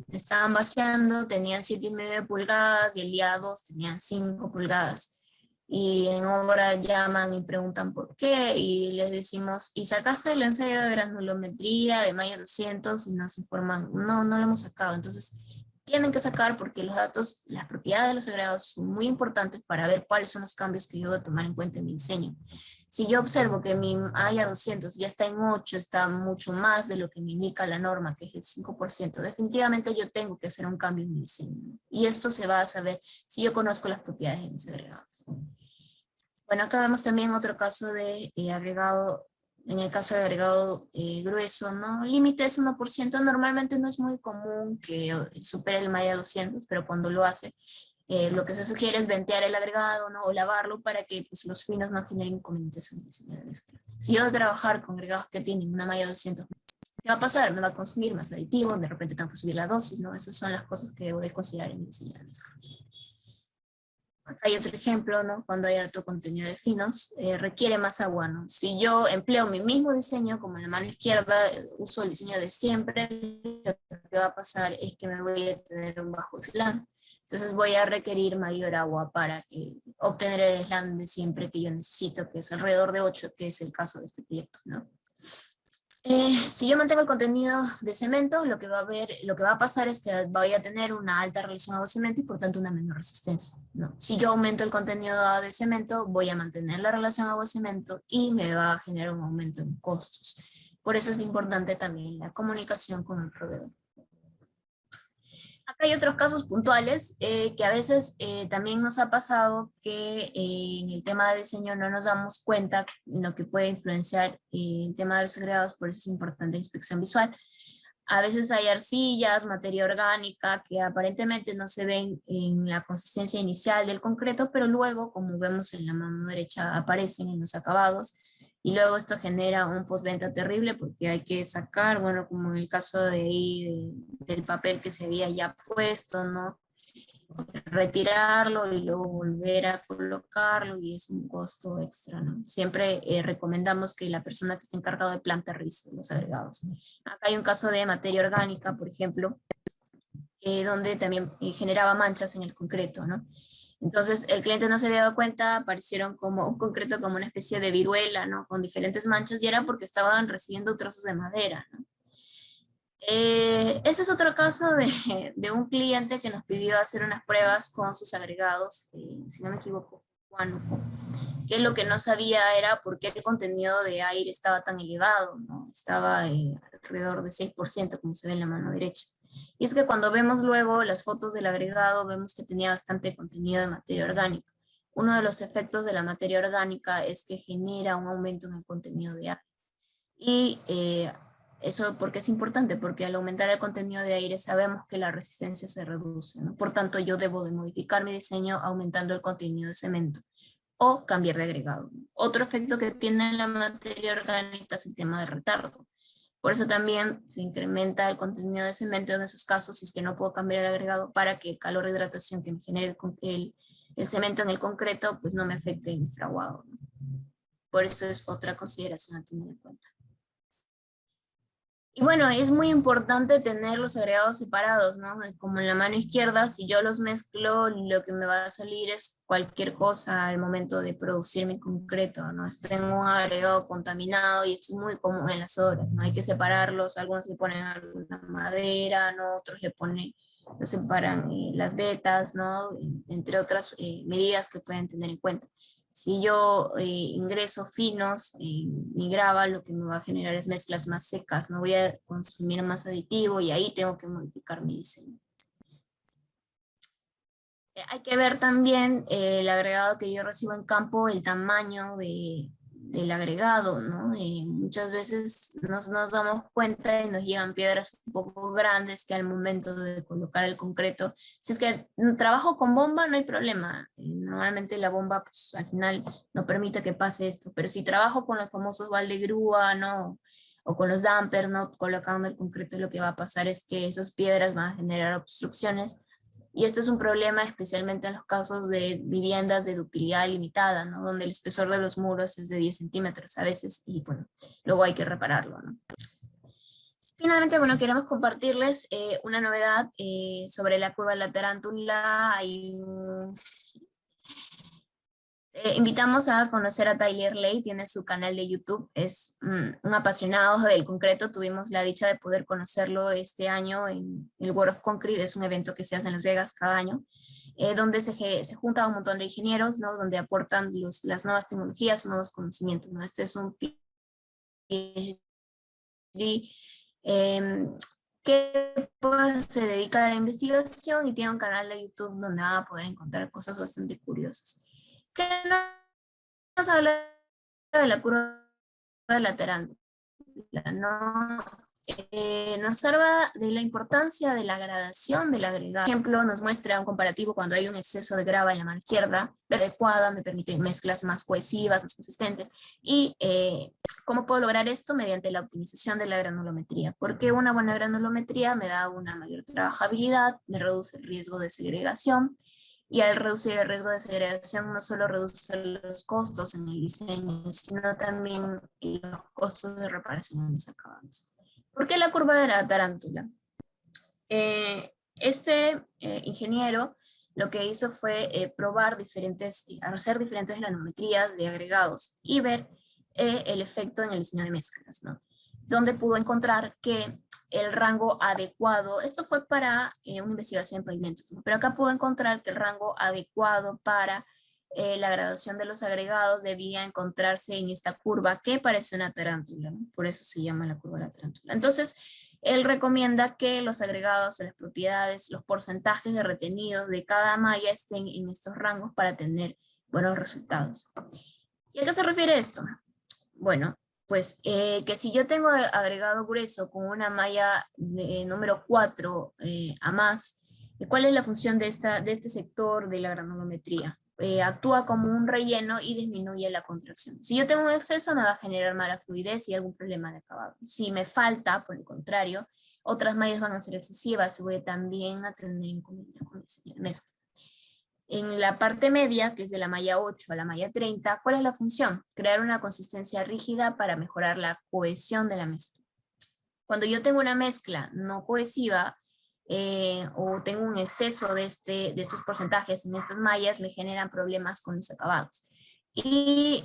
estaban vaciando, tenían 7,5 pulgadas y el día 2 tenían 5 pulgadas. Y en obra llaman y preguntan por qué y les decimos, ¿y sacaste el ensayo de granulometría de mayo 200? Y nos informan, no lo hemos sacado. Entonces tienen que sacar porque los datos, las propiedades de los agregados son muy importantes para ver cuáles son los cambios que yo debo tomar en cuenta en mi diseño. Si yo observo que mi malla 200 ya está en 8, está mucho más de lo que me indica la norma, que es el 5%, definitivamente yo tengo que hacer un cambio en mi diseño, ¿no? Y esto se va a saber si yo conozco las propiedades de mis agregados. Bueno, acá vemos también otro caso de agregado, en el caso de agregado grueso, ¿no? Límite es 1%, normalmente no es muy común que supere el malla 200, pero cuando lo hace, lo que se sugiere es ventear el agregado, ¿no? O lavarlo para que pues, los finos no generen inconvenientes en el diseño de mezclas. Si yo voy a trabajar con agregados que tienen una malla 200, ¿qué va a pasar? Me va a consumir más aditivo, de repente tengo que subir la dosis, ¿no? Esas son las cosas que debo de considerar en mi diseño de mezclas. Acá hay otro ejemplo, ¿no? Cuando hay alto contenido de finos, requiere más agua, ¿no? Si yo empleo mi mismo diseño, como en la mano izquierda, uso el diseño de siempre, lo que va a pasar es que me voy a tener un bajo slam. Entonces voy a requerir mayor agua para obtener el slam de siempre que yo necesito, que es alrededor de 8, que es el caso de este proyecto, ¿no? Si yo mantengo el contenido de cemento, lo que va a pasar es que voy a tener una alta relación agua-cemento y por tanto una menor resistencia, ¿no? Si yo aumento el contenido de cemento, voy a mantener la relación agua-cemento y me va a generar un aumento en costos. Por eso es importante también la comunicación con el proveedor. Acá hay otros casos puntuales que a veces también nos ha pasado que en el tema de diseño no nos damos cuenta lo que puede influenciar el tema de los agregados, por eso es importante la inspección visual. A veces hay arcillas, materia orgánica que aparentemente no se ven en la consistencia inicial del concreto, pero luego, como vemos en la mano derecha, aparecen en los acabados. Y luego esto genera un postventa terrible porque hay que sacar, bueno, como en el caso de ahí, del papel que se había ya puesto, ¿no? Retirarlo y luego volver a colocarlo y es un costo extra, ¿no? Siempre recomendamos que la persona que esté encargado de planta revise los agregados. Acá hay un caso de materia orgánica, por ejemplo, donde también generaba manchas en el concreto, ¿no? Entonces el cliente no se había dado cuenta, aparecieron como un concreto como una especie de viruela, ¿no? Con diferentes manchas y era porque estaban recibiendo trozos de madera, ¿no? Ese es otro caso de un cliente que nos pidió hacer unas pruebas con sus agregados, si no me equivoco, Huánuco, que lo que no sabía era por qué el contenido de aire estaba tan elevado, ¿no? Estaba alrededor de 6%, como se ve en la mano derecha. Y es que cuando vemos luego las fotos del agregado, vemos que tenía bastante contenido de materia orgánica. Uno de los efectos de la materia orgánica es que genera un aumento en el contenido de aire. Y eso porque es importante, porque al aumentar el contenido de aire sabemos que la resistencia se reduce, ¿no? Por tanto, yo debo de modificar mi diseño aumentando el contenido de cemento o cambiar de agregado. Otro efecto que tiene la materia orgánica es el tema de retardo. Por eso también se incrementa el contenido de cemento en esos casos si es que no puedo cambiar el agregado para que el calor de hidratación que me genere el cemento en el concreto pues no me afecte el fraguado, ¿no? Por eso es otra consideración a tener en cuenta. Y bueno, es muy importante tener los agregados separados, ¿no? Como en la mano izquierda, si yo los mezclo, lo que me va a salir es cualquier cosa al momento de producir mi concreto, ¿no? Tengo un agregado contaminado y esto es muy común en las obras, ¿no? Hay que separarlos, algunos le ponen alguna madera, ¿no? Otros lo separan las vetas, ¿no? Entre otras medidas que pueden tener en cuenta. Si yo ingreso finos, mi grava, lo que me va a generar es mezclas más secas, no voy a consumir más aditivo y ahí tengo que modificar mi diseño. Hay que ver también el agregado que yo recibo en campo, el tamaño del agregado, ¿no? Muchas veces nos damos cuenta y nos llegan piedras un poco grandes que al momento de colocar el concreto, si es que trabajo con bomba no hay problema, normalmente la bomba pues al final no permite que pase esto, pero si trabajo con los famosos balde grúa, ¿no? O con los dampers, ¿no? Colocando el concreto, lo que va a pasar es que esas piedras van a generar obstrucciones. Y esto es un problema especialmente en los casos de viviendas de ductilidad limitada, ¿no? Donde el espesor de los muros es de 10 centímetros a veces y bueno, luego hay que repararlo, ¿no? Finalmente, bueno, queremos compartirles una novedad sobre la curva de la tarántula. Invitamos a conocer a Tyler Ley, tiene su canal de YouTube, es un apasionado del concreto, tuvimos la dicha de poder conocerlo este año en el World of Concrete, es un evento que se hace en Las Vegas cada año. donde se junta un montón de ingenieros, ¿no? Donde aportan las nuevas tecnologías, nuevos conocimientos, ¿no? Este es un PhD que pues, se dedica a la investigación y tiene un canal de YouTube donde van a poder encontrar cosas bastante curiosas. Que nos habla de la curva de la tarántula, ¿no? Nos habla de la importancia de la gradación del agregado. Por ejemplo, nos muestra un comparativo cuando hay un exceso de grava en la mano izquierda, adecuada, me permite mezclas más cohesivas, más consistentes, y ¿cómo puedo lograr esto? Mediante la optimización de la granulometría, porque una buena granulometría me da una mayor trabajabilidad, me reduce el riesgo de segregación, y al reducir el riesgo de segregación no solo reduce los costos en el diseño, sino también los costos de reparación en los acabados. ¿Por qué la curva de la tarántula? Ingeniero lo que hizo fue hacer diferentes granometrías de agregados y ver el efecto en el diseño de mezclas, ¿no? Donde pudo encontrar que el rango adecuado, esto fue para una investigación en pavimentos, ¿no? Pero acá pudo encontrar que el rango adecuado para la graduación de los agregados debía encontrarse en esta curva que parece una tarántula, ¿no? Por eso se llama la curva de la tarántula. Entonces, él recomienda que los agregados, las propiedades, los porcentajes de retenidos de cada malla estén en estos rangos para tener buenos resultados. ¿Y a qué se refiere esto? Bueno, pues que si yo tengo agregado grueso con una malla de número 4 a más, ¿cuál es la función de este sector de la granulometría? Actúa como un relleno y disminuye la contracción. Si yo tengo un exceso, me va a generar mala fluidez y algún problema de acabado. Si me falta, por el contrario, otras mallas van a ser excesivas y voy también a tener inconvenientes con el diseño de mezcla. En la parte media, que es de la malla 8 a la malla 30, ¿cuál es la función? Crear una consistencia rígida para mejorar la cohesión de la mezcla. Cuando yo tengo una mezcla no cohesiva o tengo un exceso de estos porcentajes en estas mallas, me generan problemas con los acabados. Y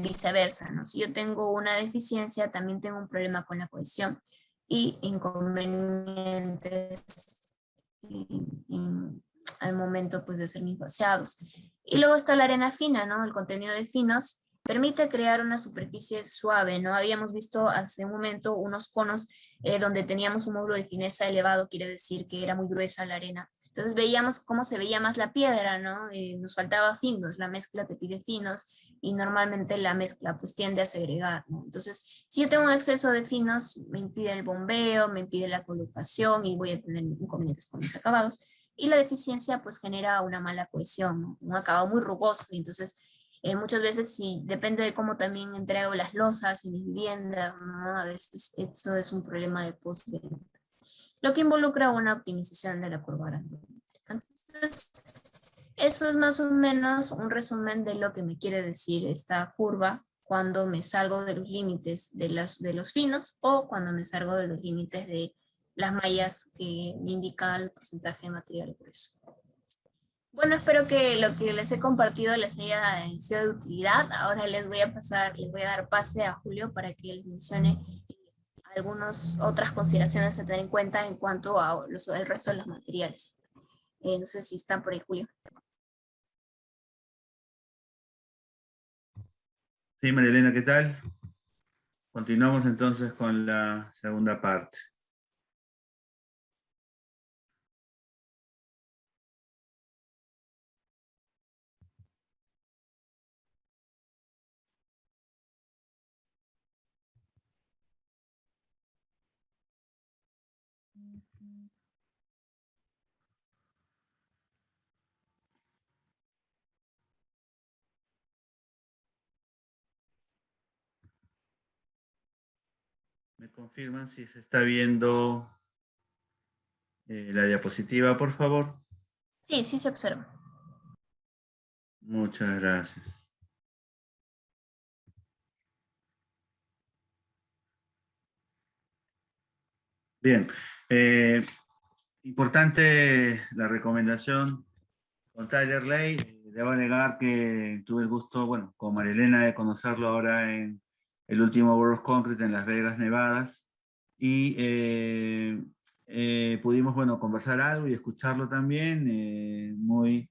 viceversa, ¿no? Si yo tengo una deficiencia, también tengo un problema con la cohesión y inconvenientes al momento pues, de ser mis vaciados. Y luego está la arena fina, ¿no? El contenido de finos permite crear una superficie suave, ¿no? Habíamos visto hace un momento unos conos donde teníamos un módulo de fineza elevado, quiere decir que era muy gruesa la arena. Entonces veíamos cómo se veía más la piedra, ¿no? Nos faltaba finos, la mezcla te pide finos y normalmente la mezcla pues tiende a segregar, ¿no? Entonces, si yo tengo un exceso de finos, me impide el bombeo, me impide la colocación y voy a tener inconvenientes con mis acabados. Y la deficiencia pues genera una mala cohesión, ¿no? Un acabado muy rugoso, y entonces muchas veces sí, depende de cómo también entrego las losas en mis viviendas, ¿no? A veces esto es un problema de postventa, lo que involucra una optimización de la curva granulométrica. Entonces, eso es más o menos un resumen de lo que me quiere decir esta curva cuando me salgo de los límites de los finos o cuando me salgo de los límites de las mallas que me indican el porcentaje de material grueso. Bueno, espero que lo que les he compartido les haya sido de utilidad. Ahora les voy a dar pase a Julio para que les mencione algunas otras consideraciones a tener en cuenta en cuanto a el resto de los materiales. No sé si están por ahí, Julio. Sí, María Elena, ¿qué tal? Continuamos entonces con la segunda parte. ¿Me confirman si se está viendo la diapositiva, por favor? Sí, sí se observa. Muchas gracias. Bien. Importante la recomendación con Tyler Ley. Debo negar que tuve el gusto, bueno, con Marilena de conocerlo ahora en el último World of Concrete en Las Vegas, Nevadas. Y pudimos, bueno, conversar algo y escucharlo también, muy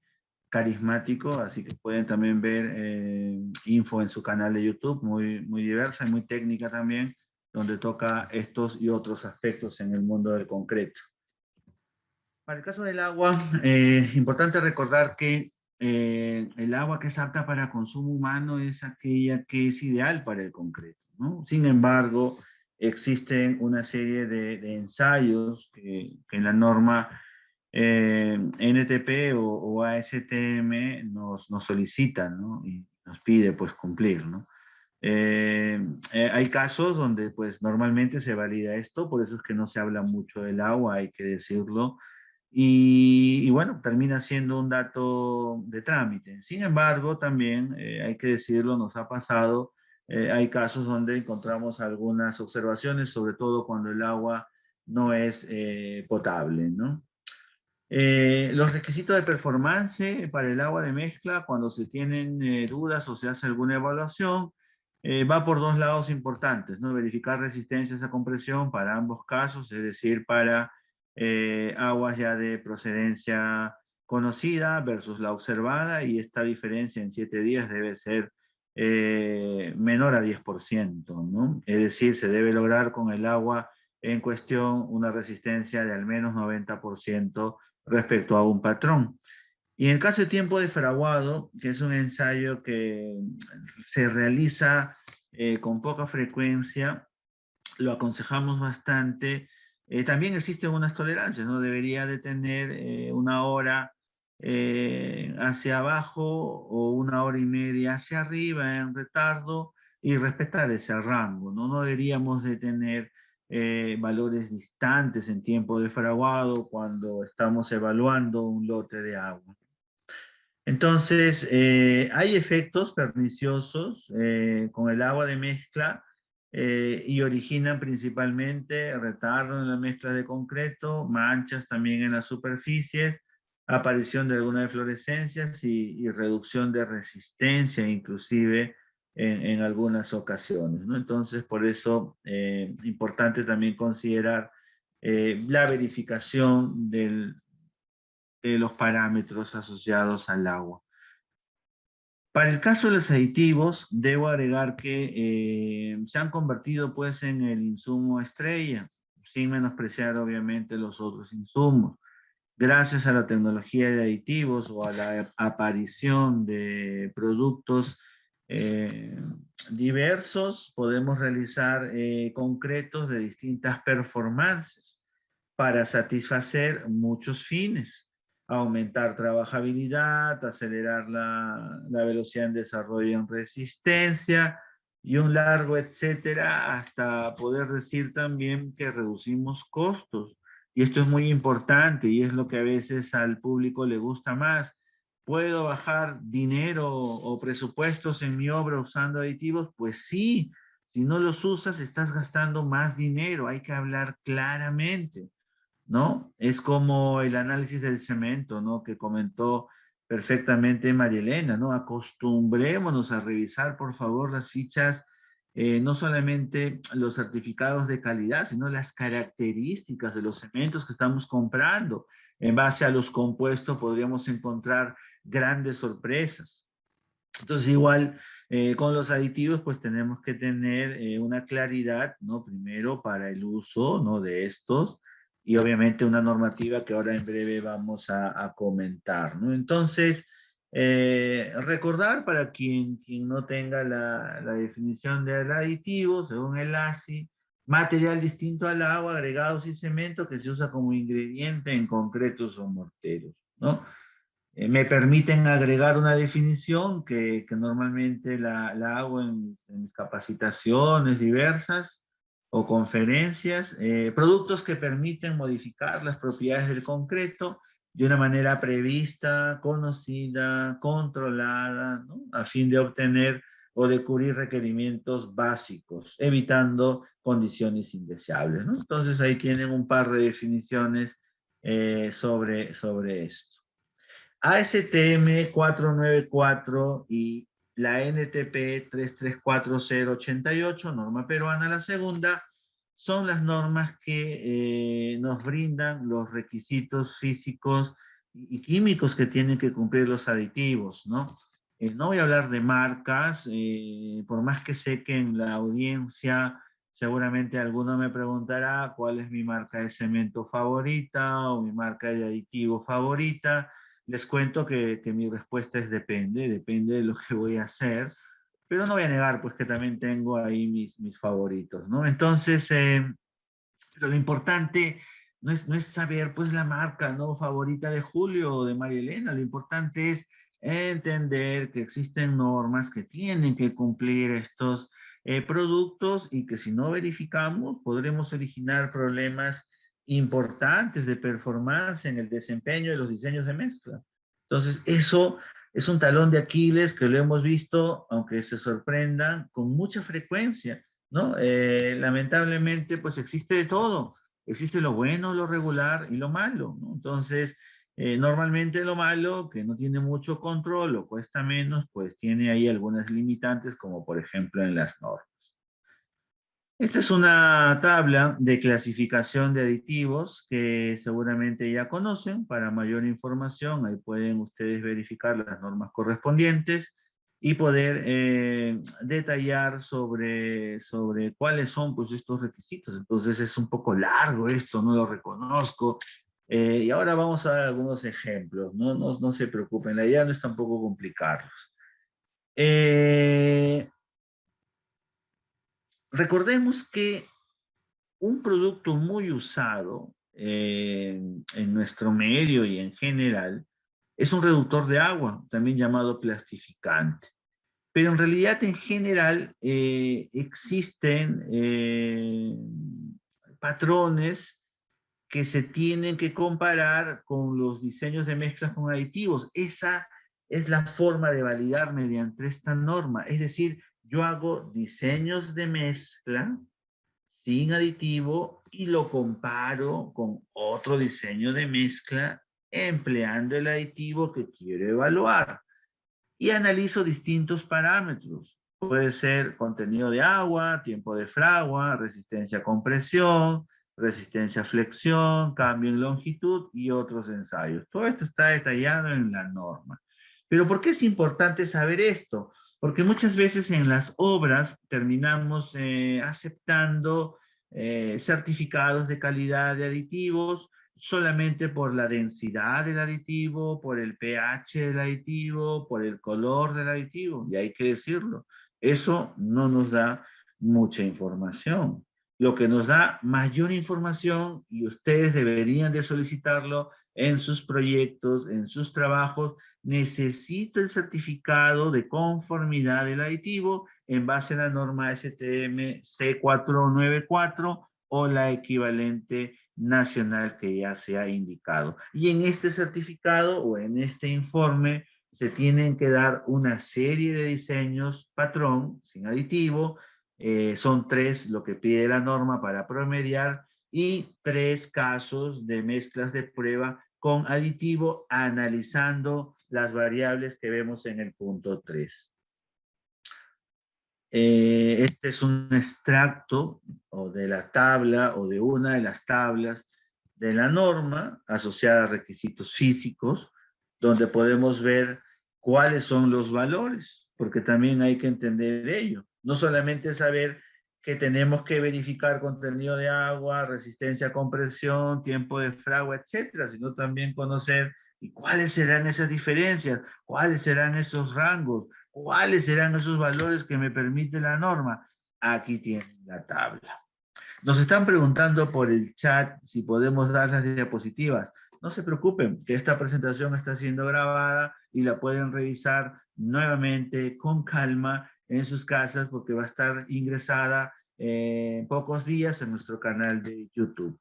carismático, así que pueden también ver info en su canal de YouTube, muy diversa y muy técnica también, donde toca estos y otros aspectos en el mundo del concreto. Para el caso del agua, importante recordar que el agua que es apta para consumo humano es aquella que es ideal para el concreto, ¿no? Sin embargo, existen una serie de ensayos que en la norma NTP o ASTM nos solicitan, ¿no? Y nos pide pues cumplir, ¿no? Hay casos donde pues normalmente se valida esto, por eso es que no se habla mucho del agua, hay que decirlo, y bueno, termina siendo un dato de trámite. Sin embargo, también hay que decirlo, nos ha pasado, hay casos donde encontramos algunas observaciones, sobre todo cuando el agua no es potable, ¿no? Los requisitos de performance para el agua de mezcla, cuando se tienen dudas o se hace alguna evaluación, va por dos lados importantes, ¿no? Verificar resistencias a compresión para ambos casos, es decir, para aguas ya de procedencia conocida versus la observada, y esta diferencia en 7 días debe ser menor a 10%, ¿no? Es decir, se debe lograr con el agua en cuestión una resistencia de al menos 90% respecto a un patrón. Y en el caso de tiempo de fraguado, que es un ensayo que se realiza con poca frecuencia, lo aconsejamos bastante. También existen unas tolerancias, ¿no? Debería de tener 1 hora hacia abajo o 1 hora y media hacia arriba en retardo, y respetar ese rango, ¿no? No deberíamos de tener valores distantes en tiempo de fraguado cuando estamos evaluando un lote de agua. Entonces, hay efectos perniciosos con el agua de mezcla y originan principalmente retardo en las mezclas de concreto, manchas también en las superficies, aparición de algunas eflorescencias y reducción de resistencia, inclusive en algunas ocasiones, ¿no? Entonces, por eso, importante también considerar la verificación de los parámetros asociados al agua. Para el caso de los aditivos, debo agregar que se han convertido pues en el insumo estrella, sin menospreciar obviamente los otros insumos. Gracias a la tecnología de aditivos o a la aparición de productos diversos, podemos realizar concretos de distintas performances para satisfacer muchos fines: aumentar trabajabilidad, acelerar la velocidad en desarrollo en resistencia y un largo etcétera, hasta poder decir también que reducimos costos. Y esto es muy importante y es lo que a veces al público le gusta más. ¿Puedo bajar dinero o presupuestos en mi obra usando aditivos? Pues sí, si no los usas estás gastando más dinero, hay que hablar claramente, ¿no? Es como el análisis del cemento, ¿no? Que comentó perfectamente María Elena, ¿no? Acostumbrémonos a revisar, por favor, las fichas, no solamente los certificados de calidad, sino las características de los cementos que estamos comprando. En base a los compuestos podríamos encontrar grandes sorpresas. Entonces, igual con los aditivos, pues tenemos que tener una claridad, ¿no? Primero para el uso, ¿no? De estos, y obviamente una normativa que ahora en breve vamos a comentar, ¿no? Entonces, recordar para quien no tenga la definición del aditivo, según el ASI: material distinto al agua, agregados y cemento que se usa como ingrediente en concretos o morteros, ¿no? Me permiten agregar una definición que normalmente la hago en mis capacitaciones diversas o conferencias: productos que permiten modificar las propiedades del concreto de una manera prevista, conocida, controlada, ¿no? A fin de obtener o de cubrir requerimientos básicos, evitando condiciones indeseables, ¿no? Entonces ahí tienen un par de definiciones sobre esto. ASTM 494 y la NTP 334088, norma peruana la segunda, son las normas que nos brindan los requisitos físicos y químicos que tienen que cumplir los aditivos, ¿no? No voy a hablar de marcas, por más que sé que en la audiencia seguramente alguno me preguntará cuál es mi marca de cemento favorita o mi marca de aditivo favorita. Les cuento que mi respuesta es depende de lo que voy a hacer, pero no voy a negar pues que también tengo ahí mis favoritos, ¿no? Entonces, pero lo importante no es saber pues la marca, ¿no? Favorita de Julio o de María Elena, lo importante es entender que existen normas que tienen que cumplir estos productos y que si no verificamos podremos originar problemas importantes de performance en el desempeño de los diseños de mezcla. Entonces, eso es un talón de Aquiles que lo hemos visto, aunque se sorprendan, con mucha frecuencia, ¿no? Lamentablemente, pues existe de todo. Existe lo bueno, lo regular y lo malo, ¿no? Entonces, normalmente lo malo, que no tiene mucho control o cuesta menos, pues tiene ahí algunas limitantes, como por ejemplo en las normas. Esta es una tabla de clasificación de aditivos que seguramente ya conocen. Para mayor información, ahí pueden ustedes verificar las normas correspondientes y poder detallar sobre cuáles son pues, estos requisitos. Entonces es un poco largo esto, no lo reconozco. Y ahora vamos a dar algunos ejemplos. No se preocupen, la idea no es tampoco complicarlos. Recordemos que un producto muy usado en nuestro medio y en general es un reductor de agua, también llamado plastificante. Pero en realidad, en general, existen patrones que se tienen que comparar con los diseños de mezclas con aditivos. Esa es la forma de validar mediante esta norma. Es decir, yo hago diseños de mezcla sin aditivo y lo comparo con otro diseño de mezcla empleando el aditivo que quiero evaluar. Y analizo distintos parámetros. Puede ser contenido de agua, tiempo de fragua, resistencia a compresión, resistencia a flexión, cambio en longitud y otros ensayos. Todo esto está detallado en la norma. Pero ¿por qué es importante saber esto? Porque muchas veces en las obras terminamos aceptando certificados de calidad de aditivos solamente por la densidad del aditivo, por el pH del aditivo, por el color del aditivo, y hay que decirlo. Eso no nos da mucha información. Lo que nos da mayor información, y ustedes deberían de solicitarlo en sus proyectos, en sus trabajos, necesito el certificado de conformidad del aditivo en base a la norma STM C494 o la equivalente nacional que ya se ha indicado. Y en este certificado o en este informe se tienen que dar una serie de diseños patrón, sin aditivo, son 3 lo que pide la norma para promediar y 3 casos de mezclas de prueba con aditivo analizando las variables que vemos en el punto 3. Este es un extracto o de la tabla o de una de las tablas de la norma asociada a requisitos físicos, donde podemos ver cuáles son los valores, porque también hay que entender ello. No solamente saber que tenemos que verificar contenido de agua, resistencia a compresión, tiempo de fragua, etcétera, sino también conocer y cuáles serán esas diferencias, cuáles serán esos rangos, ¿cuáles serán esos valores que me permite la norma? Aquí tienen la tabla. Nos están preguntando por el chat si podemos dar las diapositivas. No se preocupen, que esta presentación está siendo grabada y la pueden revisar nuevamente con calma en sus casas porque va a estar ingresada en pocos días en nuestro canal de YouTube.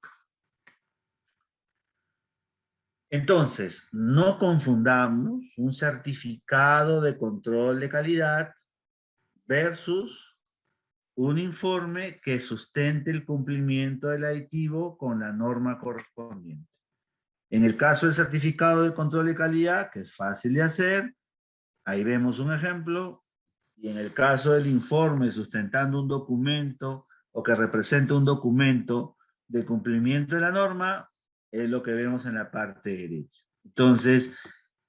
Entonces, no confundamos un certificado de control de calidad versus un informe que sustente el cumplimiento del aditivo con la norma correspondiente. En el caso del certificado de control de calidad, que es fácil de hacer, ahí vemos un ejemplo, y en el caso del informe sustentando un documento o que representa un documento de cumplimiento de la norma, es lo que vemos en la parte derecha. Entonces,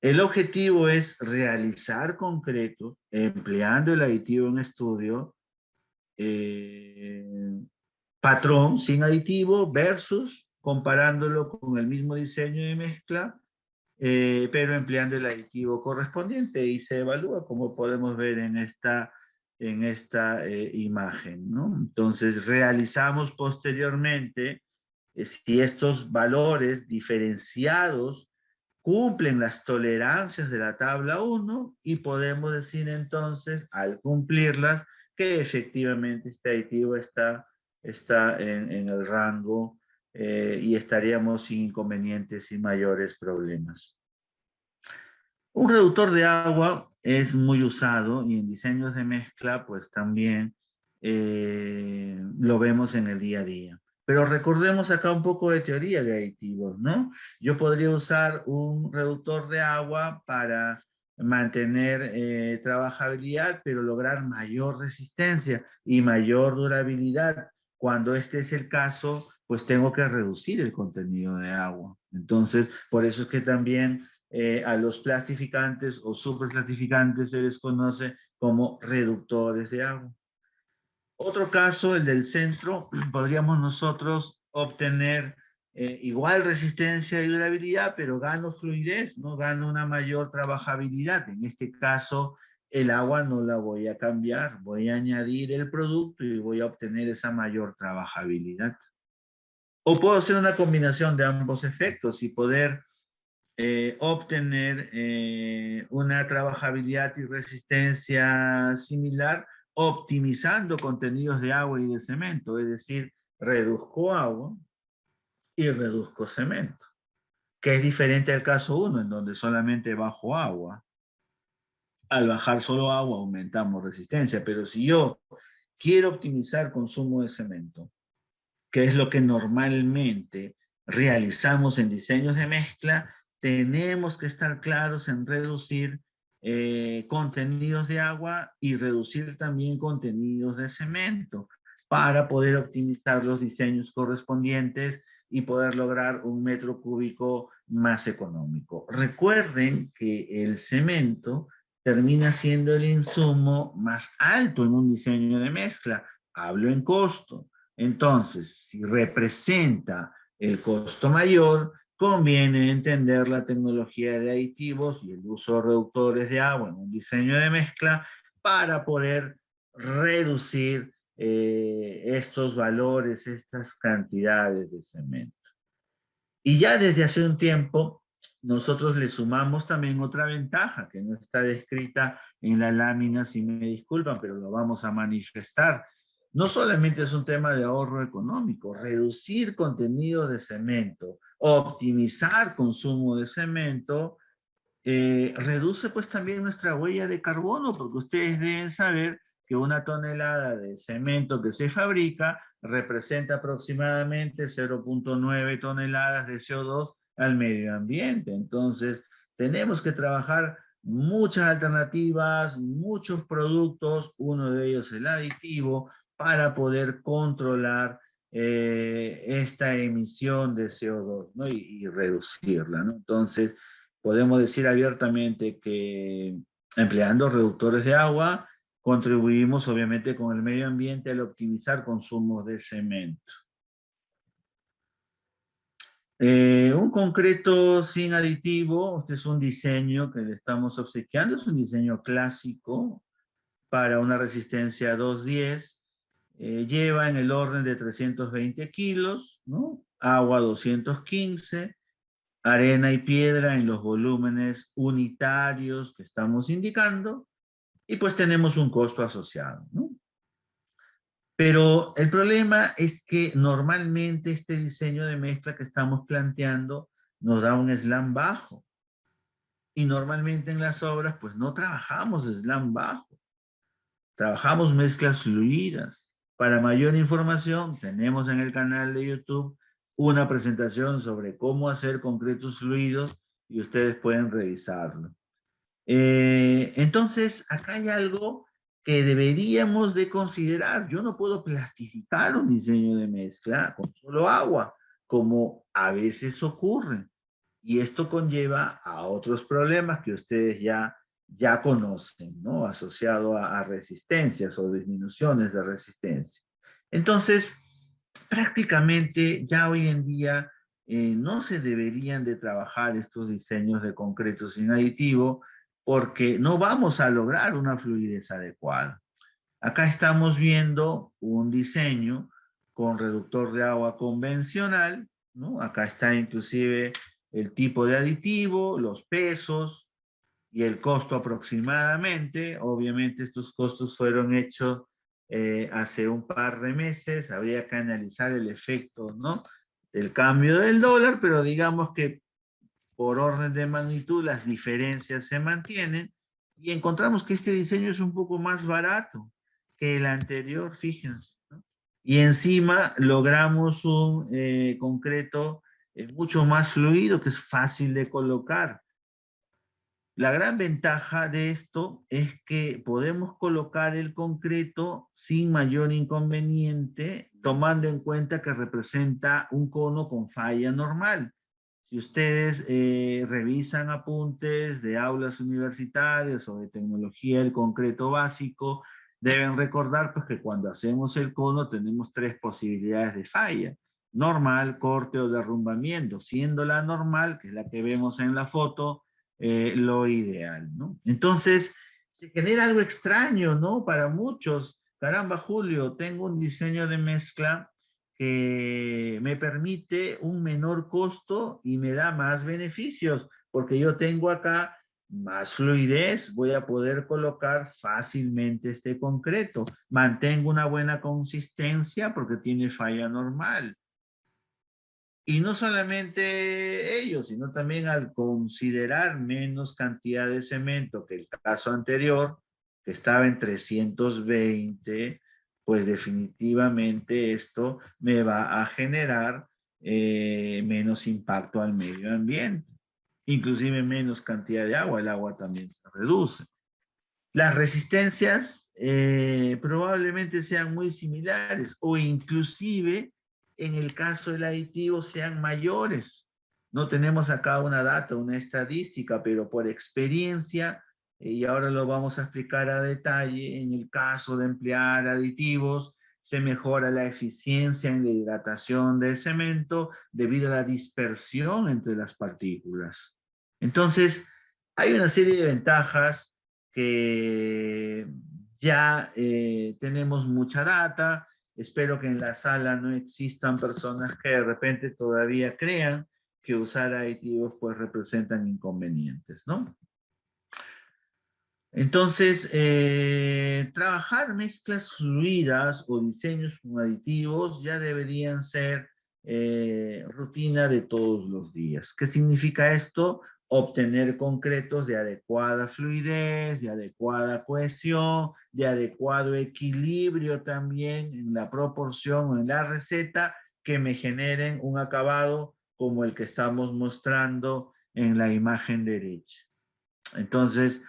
el objetivo es realizar concretos empleando el aditivo en estudio, patrón sin aditivo versus comparándolo con el mismo diseño de mezcla, pero empleando el aditivo correspondiente y se evalúa como podemos ver en esta imagen, ¿no? Entonces realizamos posteriormente si estos valores diferenciados cumplen las tolerancias de la tabla 1 y podemos decir entonces, al cumplirlas, que efectivamente este aditivo está en el rango y estaríamos sin inconvenientes y mayores problemas. Un reductor de agua es muy usado y en diseños de mezcla pues también lo vemos en el día a día. Pero recordemos acá un poco de teoría de aditivos, ¿no? Yo podría usar un reductor de agua para mantener trabajabilidad, pero lograr mayor resistencia y mayor durabilidad. Cuando este es el caso, pues tengo que reducir el contenido de agua. Entonces, por eso es que también a los plastificantes o superplastificantes se les conoce como reductores de agua. Otro caso, el del centro, podríamos nosotros obtener igual resistencia y durabilidad, pero gano fluidez, ¿no? Gano una mayor trabajabilidad. En este caso, el agua no la voy a cambiar, voy a añadir el producto y voy a obtener esa mayor trabajabilidad. O puedo hacer una combinación de ambos efectos y poder obtener una trabajabilidad y resistencia similar optimizando contenidos de agua y de cemento, es decir, reduzco agua y reduzco cemento, que es diferente al caso 1, en donde solamente bajo agua. Al bajar solo agua aumentamos resistencia, pero si yo quiero optimizar consumo de cemento, que es lo que normalmente realizamos en diseños de mezcla, tenemos que estar claros en reducir contenidos de agua y reducir también contenidos de cemento para poder optimizar los diseños correspondientes y poder lograr un metro cúbico más económico. Recuerden que el cemento termina siendo el insumo más alto en un diseño de mezcla. Hablo en costo. Entonces, si representa el costo mayor, conviene entender la tecnología de aditivos y el uso de reductores de agua en un diseño de mezcla para poder reducir estos valores, estas cantidades de cemento. Y ya desde hace un tiempo, nosotros le sumamos también otra ventaja que no está descrita en la lámina, si me disculpan, pero lo vamos a manifestar. No solamente es un tema de ahorro económico, reducir contenido de cemento, optimizar consumo de cemento, reduce pues también nuestra huella de carbono, porque ustedes deben saber que una tonelada de cemento que se fabrica representa aproximadamente 0.9 toneladas de CO2 al medio ambiente. Entonces, tenemos que trabajar muchas alternativas, muchos productos, uno de ellos el aditivo, para poder controlar esta emisión de CO2, ¿no? y reducirla, ¿no? Entonces, podemos decir abiertamente que empleando reductores de agua, contribuimos obviamente con el medio ambiente al optimizar consumos de cemento. Un concreto sin aditivo, este es un diseño que le estamos obsequiando, es un diseño clásico para una resistencia 210, lleva en el orden de 320 kilos, ¿no? Agua 215, arena y piedra en los volúmenes unitarios que estamos indicando, y pues tenemos un costo asociado, ¿no? Pero el problema es que normalmente este diseño de mezcla que estamos planteando nos da un slam bajo. Y normalmente en las obras pues no trabajamos slam bajo, trabajamos mezclas fluidas. Para mayor información tenemos en el canal de YouTube una presentación sobre cómo hacer concretos fluidos y ustedes pueden revisarlo. Entonces, acá hay algo que deberíamos de considerar. Yo no puedo plastificar un diseño de mezcla con solo agua, como a veces ocurre. Y esto conlleva a otros problemas que ustedes ya conocen, ¿no? Asociado a resistencias o disminuciones de resistencia. Entonces, prácticamente ya hoy en día no se deberían de trabajar estos diseños de concreto sin aditivo porque no vamos a lograr una fluidez adecuada. Acá estamos viendo un diseño con reductor de agua convencional, ¿no? Acá está inclusive el tipo de aditivo, los pesos y el costo aproximadamente. Obviamente estos costos fueron hechos hace un par de meses, habría que analizar el efecto, ¿no? Del cambio del dólar, pero digamos que por orden de magnitud las diferencias se mantienen y encontramos que este diseño es un poco más barato que el anterior, fíjense, ¿no? Y encima logramos un concreto mucho más fluido, que es fácil de colocar. La gran ventaja de esto es que podemos colocar el concreto sin mayor inconveniente, tomando en cuenta que representa un cono con falla normal. Si ustedes revisan apuntes de aulas universitarias o de tecnología del concreto básico, deben recordar pues, que cuando hacemos el cono tenemos tres posibilidades de falla: normal, corte o derrumbamiento, siendo la normal, que es la que vemos en la foto, lo ideal, ¿no? Entonces, se genera algo extraño, ¿no? Para muchos. Caramba, Julio, tengo un diseño de mezcla que me permite un menor costo y me da más beneficios, porque yo tengo acá más fluidez, voy a poder colocar fácilmente este concreto, mantengo una buena consistencia porque tiene falla normal. Y no solamente ellos, sino también al considerar menos cantidad de cemento que el caso anterior, que estaba en 320, pues definitivamente esto me va a generar menos impacto al medio ambiente, inclusive menos cantidad de agua, el agua también se reduce. Las resistencias probablemente sean muy similares o inclusive en el caso del aditivo sean mayores. No tenemos acá una data, una estadística, pero por experiencia, y ahora lo vamos a explicar a detalle, en el caso de emplear aditivos, se mejora la eficiencia en la hidratación del cemento debido a la dispersión entre las partículas. Entonces, hay una serie de ventajas que ya tenemos mucha data. Espero que en la sala no existan personas que de repente todavía crean que usar aditivos pues representan inconvenientes, ¿no? Entonces, trabajar mezclas fluidas o diseños con aditivos ya deberían ser rutina de todos los días. ¿Qué significa esto? Obtener concretos de adecuada fluidez, de adecuada cohesión, de adecuado equilibrio también en la proporción o en la receta que me generen un acabado como el que estamos mostrando en la imagen derecha. Entonces,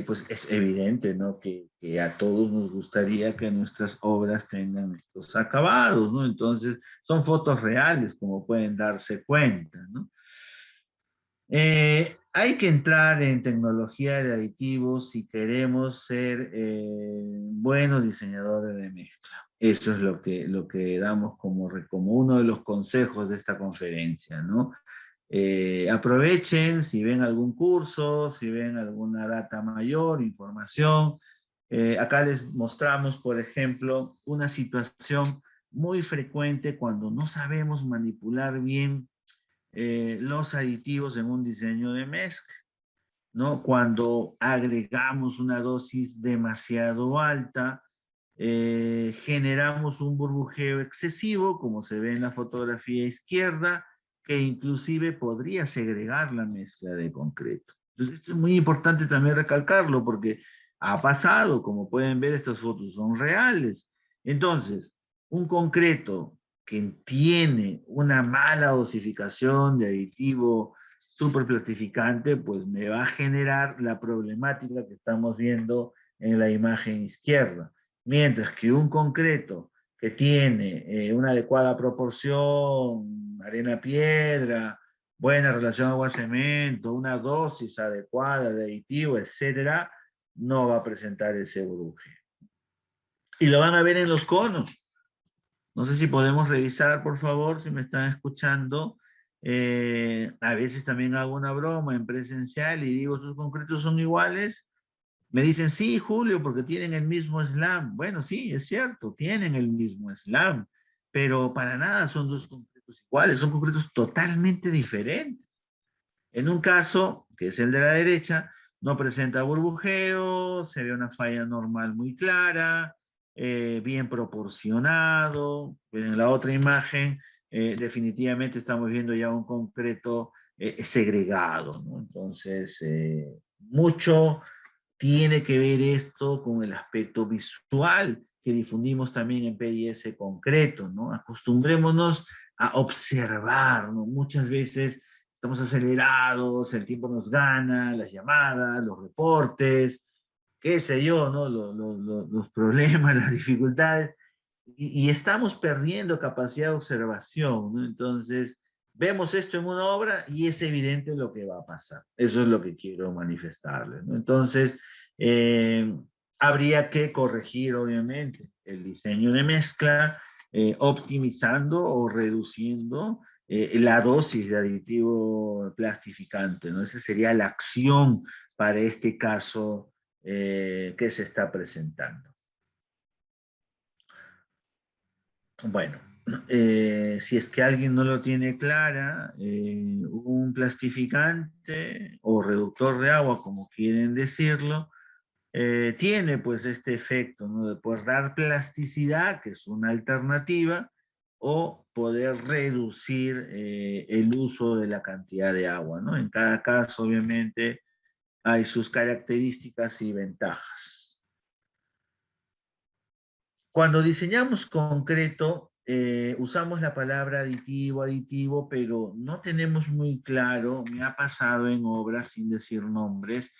pues es evidente, ¿no? Que a todos nos gustaría que nuestras obras tengan estos acabados, ¿no? Entonces, son fotos reales, como pueden darse cuenta, ¿no? Hay que entrar en tecnología de aditivos si queremos ser buenos diseñadores de mezcla. Eso es lo que damos como uno de los consejos de esta conferencia, ¿no? Aprovechen si ven algún curso, si ven alguna data mayor, información. Acá les mostramos, por ejemplo, una situación muy frecuente cuando no sabemos manipular bien los aditivos en un diseño de mezcla, ¿no? Cuando agregamos una dosis demasiado alta, generamos un burbujeo excesivo, como se ve en la fotografía izquierda, que inclusive podría segregar la mezcla de concreto. Entonces, esto es muy importante también recalcarlo, porque ha pasado, como pueden ver, estas fotos son reales. Entonces, un concreto que tiene una mala dosificación de aditivo superplatificante, pues me va a generar la problemática que estamos viendo en la imagen izquierda. Mientras que un concreto que tiene una adecuada proporción, arena-piedra, buena relación agua-cemento, una dosis adecuada de aditivo, etcétera, no va a presentar ese bruje. Y lo van a ver en los conos. No sé si podemos revisar, por favor, si me están escuchando. A veces también hago una broma en presencial y digo, ¿sus concretos son iguales? Me dicen, sí, Julio, porque tienen el mismo slam. Bueno, sí, es cierto, tienen el mismo slam, pero para nada son dos concretos iguales, son concretos totalmente diferentes. En un caso, que es el de la derecha, no presenta burbujeo, se ve una falla normal muy clara, bien proporcionado. En la otra imagen, definitivamente estamos viendo ya un concreto segregado, ¿no? Entonces, mucho tiene que ver esto con el aspecto visual que difundimos también en PIS concreto, ¿no? Acostumbrémonos a observar, ¿no? Muchas veces estamos acelerados, el tiempo nos gana, las llamadas, los reportes, qué sé yo, ¿no? Los problemas, las dificultades, y estamos perdiendo capacidad de observación, ¿no? Entonces, vemos esto en una obra y es evidente lo que va a pasar. Eso es lo que quiero manifestarles, ¿no? Entonces, eh, habría que corregir, obviamente, el diseño de mezcla, optimizando o reduciendo la dosis de aditivo plastificante, ¿no? Esa sería la acción para este caso que se está presentando. Bueno, si es que alguien no lo tiene clara, un plastificante o reductor de agua, como quieren decirlo, tiene pues este efecto, ¿no? De poder dar plasticidad, que es una alternativa, o poder reducir el uso de la cantidad de agua, ¿no? En cada caso, obviamente, hay sus características y ventajas. Cuando diseñamos concreto, usamos la palabra aditivo, pero no tenemos muy claro, me ha pasado en obras sin decir nombres,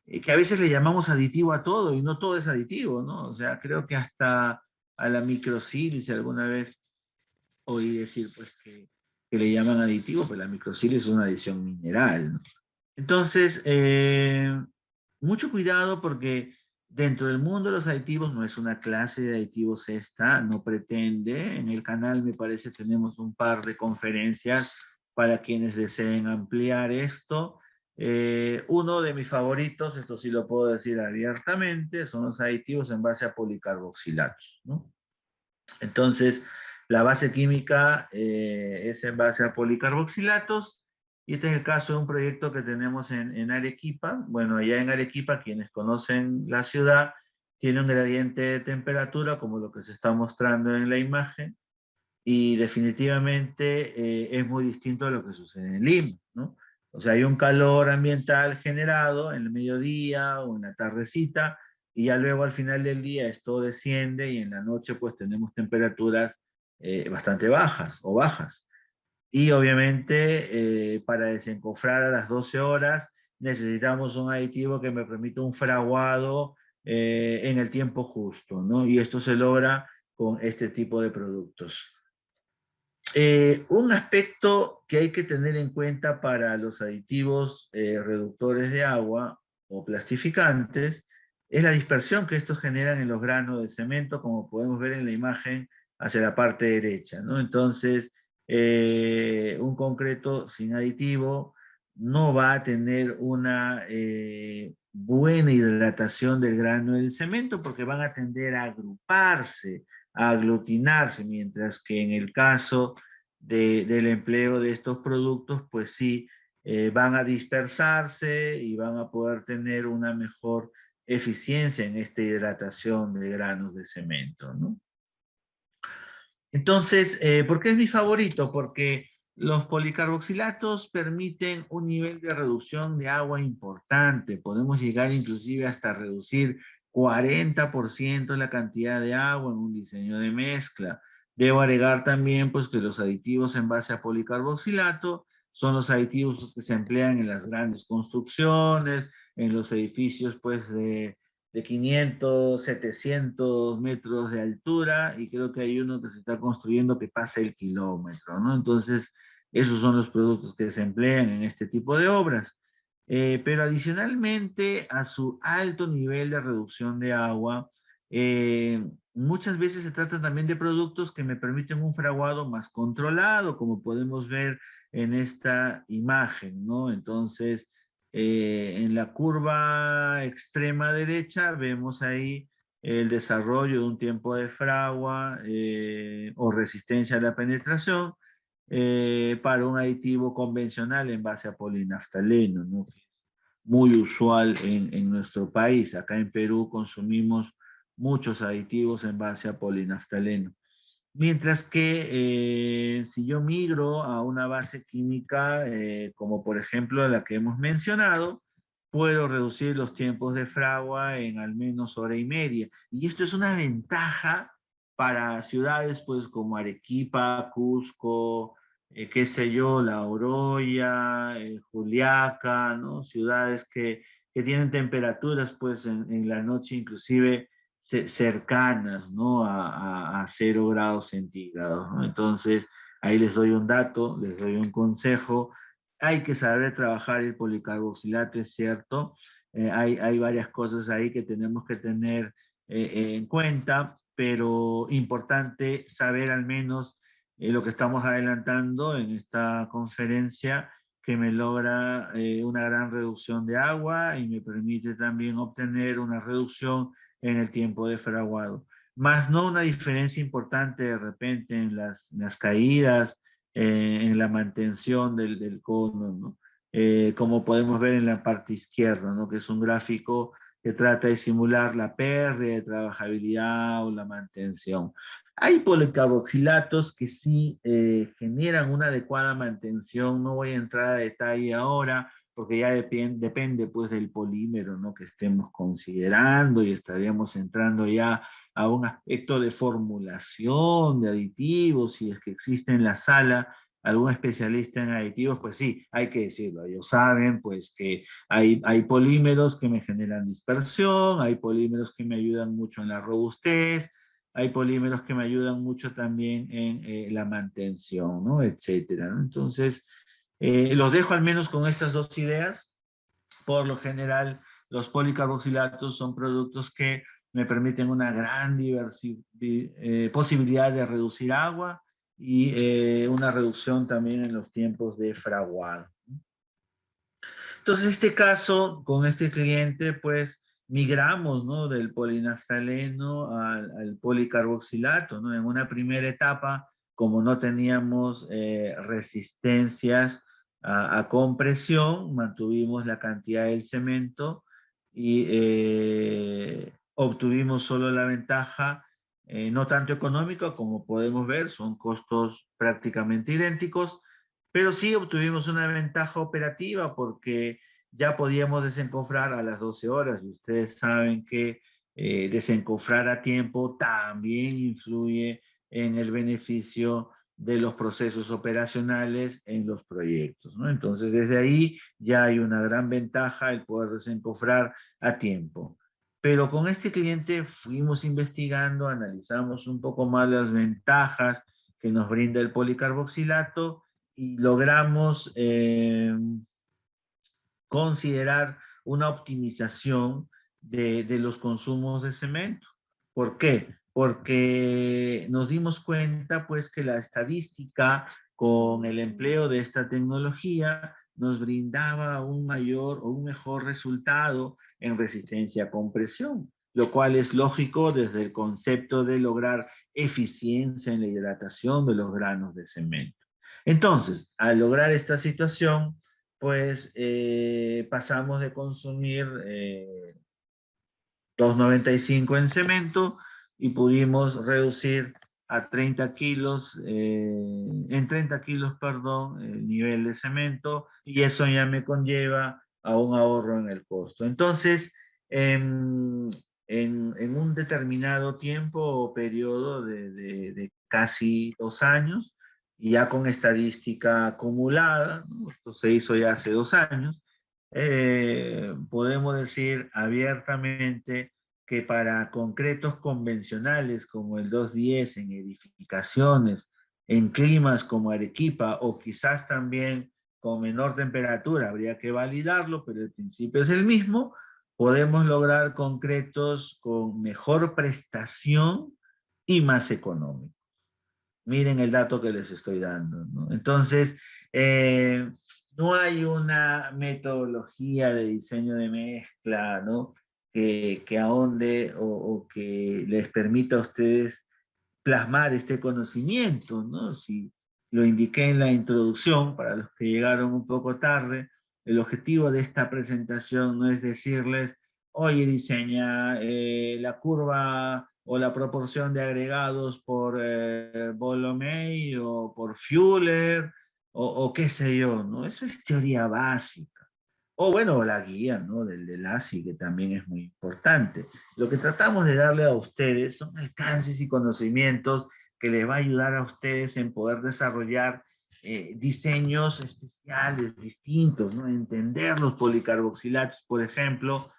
que a veces le llamamos aditivo a todo y no todo es aditivo, ¿no? O sea, creo que hasta a la microsílice alguna vez oí decir pues que le llaman aditivo, pero la microsílice es una adición mineral, ¿no? Entonces, mucho cuidado porque dentro del mundo de los aditivos no es una clase de aditivos esta, no pretende. En el canal me parece tenemos un par de conferencias para quienes deseen ampliar esto. Uno de mis favoritos, esto sí lo puedo decir abiertamente, son los aditivos en base a policarboxilatos, ¿no? Entonces, la base química es en base a policarboxilatos, y este es el caso de un proyecto que tenemos en Arequipa. Bueno, allá en Arequipa, quienes conocen la ciudad, tiene un gradiente de temperatura como lo que se está mostrando en la imagen, y definitivamente es muy distinto a lo que sucede en Lima, ¿no? O sea, hay un calor ambiental generado en el mediodía o en la tardecita, y ya luego al final del día esto desciende y en la noche pues tenemos temperaturas bastante bajas o bajas. Y obviamente para desencofrar a las 12 horas necesitamos un aditivo que me permita un fraguado en el tiempo justo, ¿no? Y esto se logra con este tipo de productos. Un aspecto que hay que tener en cuenta para los aditivos reductores de agua o plastificantes es la dispersión que estos generan en los granos de cemento, como podemos ver en la imagen hacia la parte derecha, ¿no? Entonces, un concreto sin aditivo no va a tener una buena hidratación del grano del cemento porque van a tender a agruparse, a aglutinarse, mientras que en el caso del empleo de estos productos, pues sí, van a dispersarse y van a poder tener una mejor eficiencia en esta hidratación de granos de cemento, ¿no? Entonces, ¿por qué es mi favorito? Porque los policarboxilatos permiten un nivel de reducción de agua importante. Podemos llegar inclusive hasta reducir 40% la cantidad de agua en un diseño de mezcla. Debo agregar también pues, que los aditivos en base a policarboxilato son los aditivos que se emplean en las grandes construcciones, en los edificios pues, de 500, 700 metros de altura, y creo que hay uno que se está construyendo que pasa el kilómetro, ¿no? Entonces, esos son los productos que se emplean en este tipo de obras. Pero adicionalmente a su alto nivel de reducción de agua, muchas veces se trata también de productos que me permiten un fraguado más controlado, como podemos ver en esta imagen, ¿no? Entonces, en la curva extrema derecha vemos ahí el desarrollo de un tiempo de fragua o resistencia a la penetración para un aditivo convencional en base a polinaftaleno, ¿no? Que es muy usual en nuestro país. Acá en Perú consumimos muchos aditivos en base a polinaftaleno. Mientras que si yo migro a una base química, como por ejemplo la que hemos mencionado, puedo reducir los tiempos de fragua en al menos hora y media. Y esto es una ventaja para ciudades pues como Arequipa, Cusco, qué sé yo, La Oroya, Juliaca, ¿no? Ciudades que tienen temperaturas pues en la noche inclusive cercanas, ¿no? A 0 grados centígrados, ¿no? Entonces, ahí les doy un dato, les doy un consejo. Hay que saber trabajar el policarboxilato, es cierto. Hay varias cosas ahí que tenemos que tener en cuenta, pero importante saber al menos lo que estamos adelantando en esta conferencia, que me logra una gran reducción de agua y me permite también obtener una reducción en el tiempo de fraguado. Más no una diferencia importante de repente en las caídas, en la mantención del cono, ¿no? Como podemos ver en la parte izquierda, ¿no? Que es un gráfico que trata de simular la pérdida de trabajabilidad o la mantención. Hay policarboxilatos que sí generan una adecuada mantención, no voy a entrar a detalle ahora, porque ya depende pues del polímero, ¿no? Que estemos considerando, y estaríamos entrando ya a un aspecto de formulación de aditivos, si es que existe en la sala algún especialista en aditivos, pues sí, hay que decirlo, ellos saben pues que hay polímeros que me generan dispersión, hay polímeros que me ayudan mucho en la robustez, hay polímeros que me ayudan mucho también en la mantención, ¿no? Etcétera, ¿no? Entonces, los dejo al menos con estas dos ideas. Por lo general, los policarboxilatos son productos que me permiten una gran posibilidad de reducir agua y una reducción también en los tiempos de fraguado. Entonces, en este caso, con este cliente, pues migramos, ¿no? Del polinaftaleno al policarboxilato, ¿no? En una primera etapa, como no teníamos resistencias a compresión, mantuvimos la cantidad del cemento y obtuvimos solo la ventaja, no tanto económica, como podemos ver, son costos prácticamente idénticos, pero sí obtuvimos una ventaja operativa porque ya podíamos desencofrar a las 12 horas, y ustedes saben que desencofrar a tiempo también influye en el beneficio de los procesos operacionales en los proyectos, ¿no? Entonces, desde ahí ya hay una gran ventaja el poder desencofrar a tiempo. Pero con este cliente fuimos investigando, analizamos un poco más las ventajas que nos brinda el policarboxilato y logramos considerar una optimización de los consumos de cemento. ¿Por qué? Porque nos dimos cuenta pues que la estadística con el empleo de esta tecnología nos brindaba un mayor o un mejor resultado en resistencia a compresión, lo cual es lógico desde el concepto de lograr eficiencia en la hidratación de los granos de cemento. Entonces, al lograr esta situación, pues pasamos de consumir 2,95 en cemento y pudimos reducir a 30 kilos, en 30 kilos, perdón, el nivel de cemento, y eso ya me conlleva a un ahorro en el costo. Entonces, en un determinado tiempo o periodo de casi 2 años, y ya con estadística acumulada, ¿no? Esto se hizo ya hace 2 años, podemos decir abiertamente que para concretos convencionales como el 210 en edificaciones, en climas como Arequipa o quizás también con menor temperatura, habría que validarlo, pero el principio es el mismo, podemos lograr concretos con mejor prestación y más económicos. Miren el dato que les estoy dando, ¿no? Entonces, no hay una metodología de diseño de mezcla, ¿no? Que ahonde o que les permita a ustedes plasmar este conocimiento, ¿no? Si lo indiqué en la introducción, para los que llegaron un poco tarde, el objetivo de esta presentación no es decirles, oye, diseña la curva o la proporción de agregados por Bolomey o por Fuller o qué sé yo, ¿no? Eso es teoría básica. O bueno, la guía, ¿no? Del ASI, que también es muy importante. Lo que tratamos de darle a ustedes son alcances y conocimientos que les va a ayudar a ustedes en poder desarrollar diseños especiales, distintos, ¿no? Entender los policarboxilatos, por ejemplo,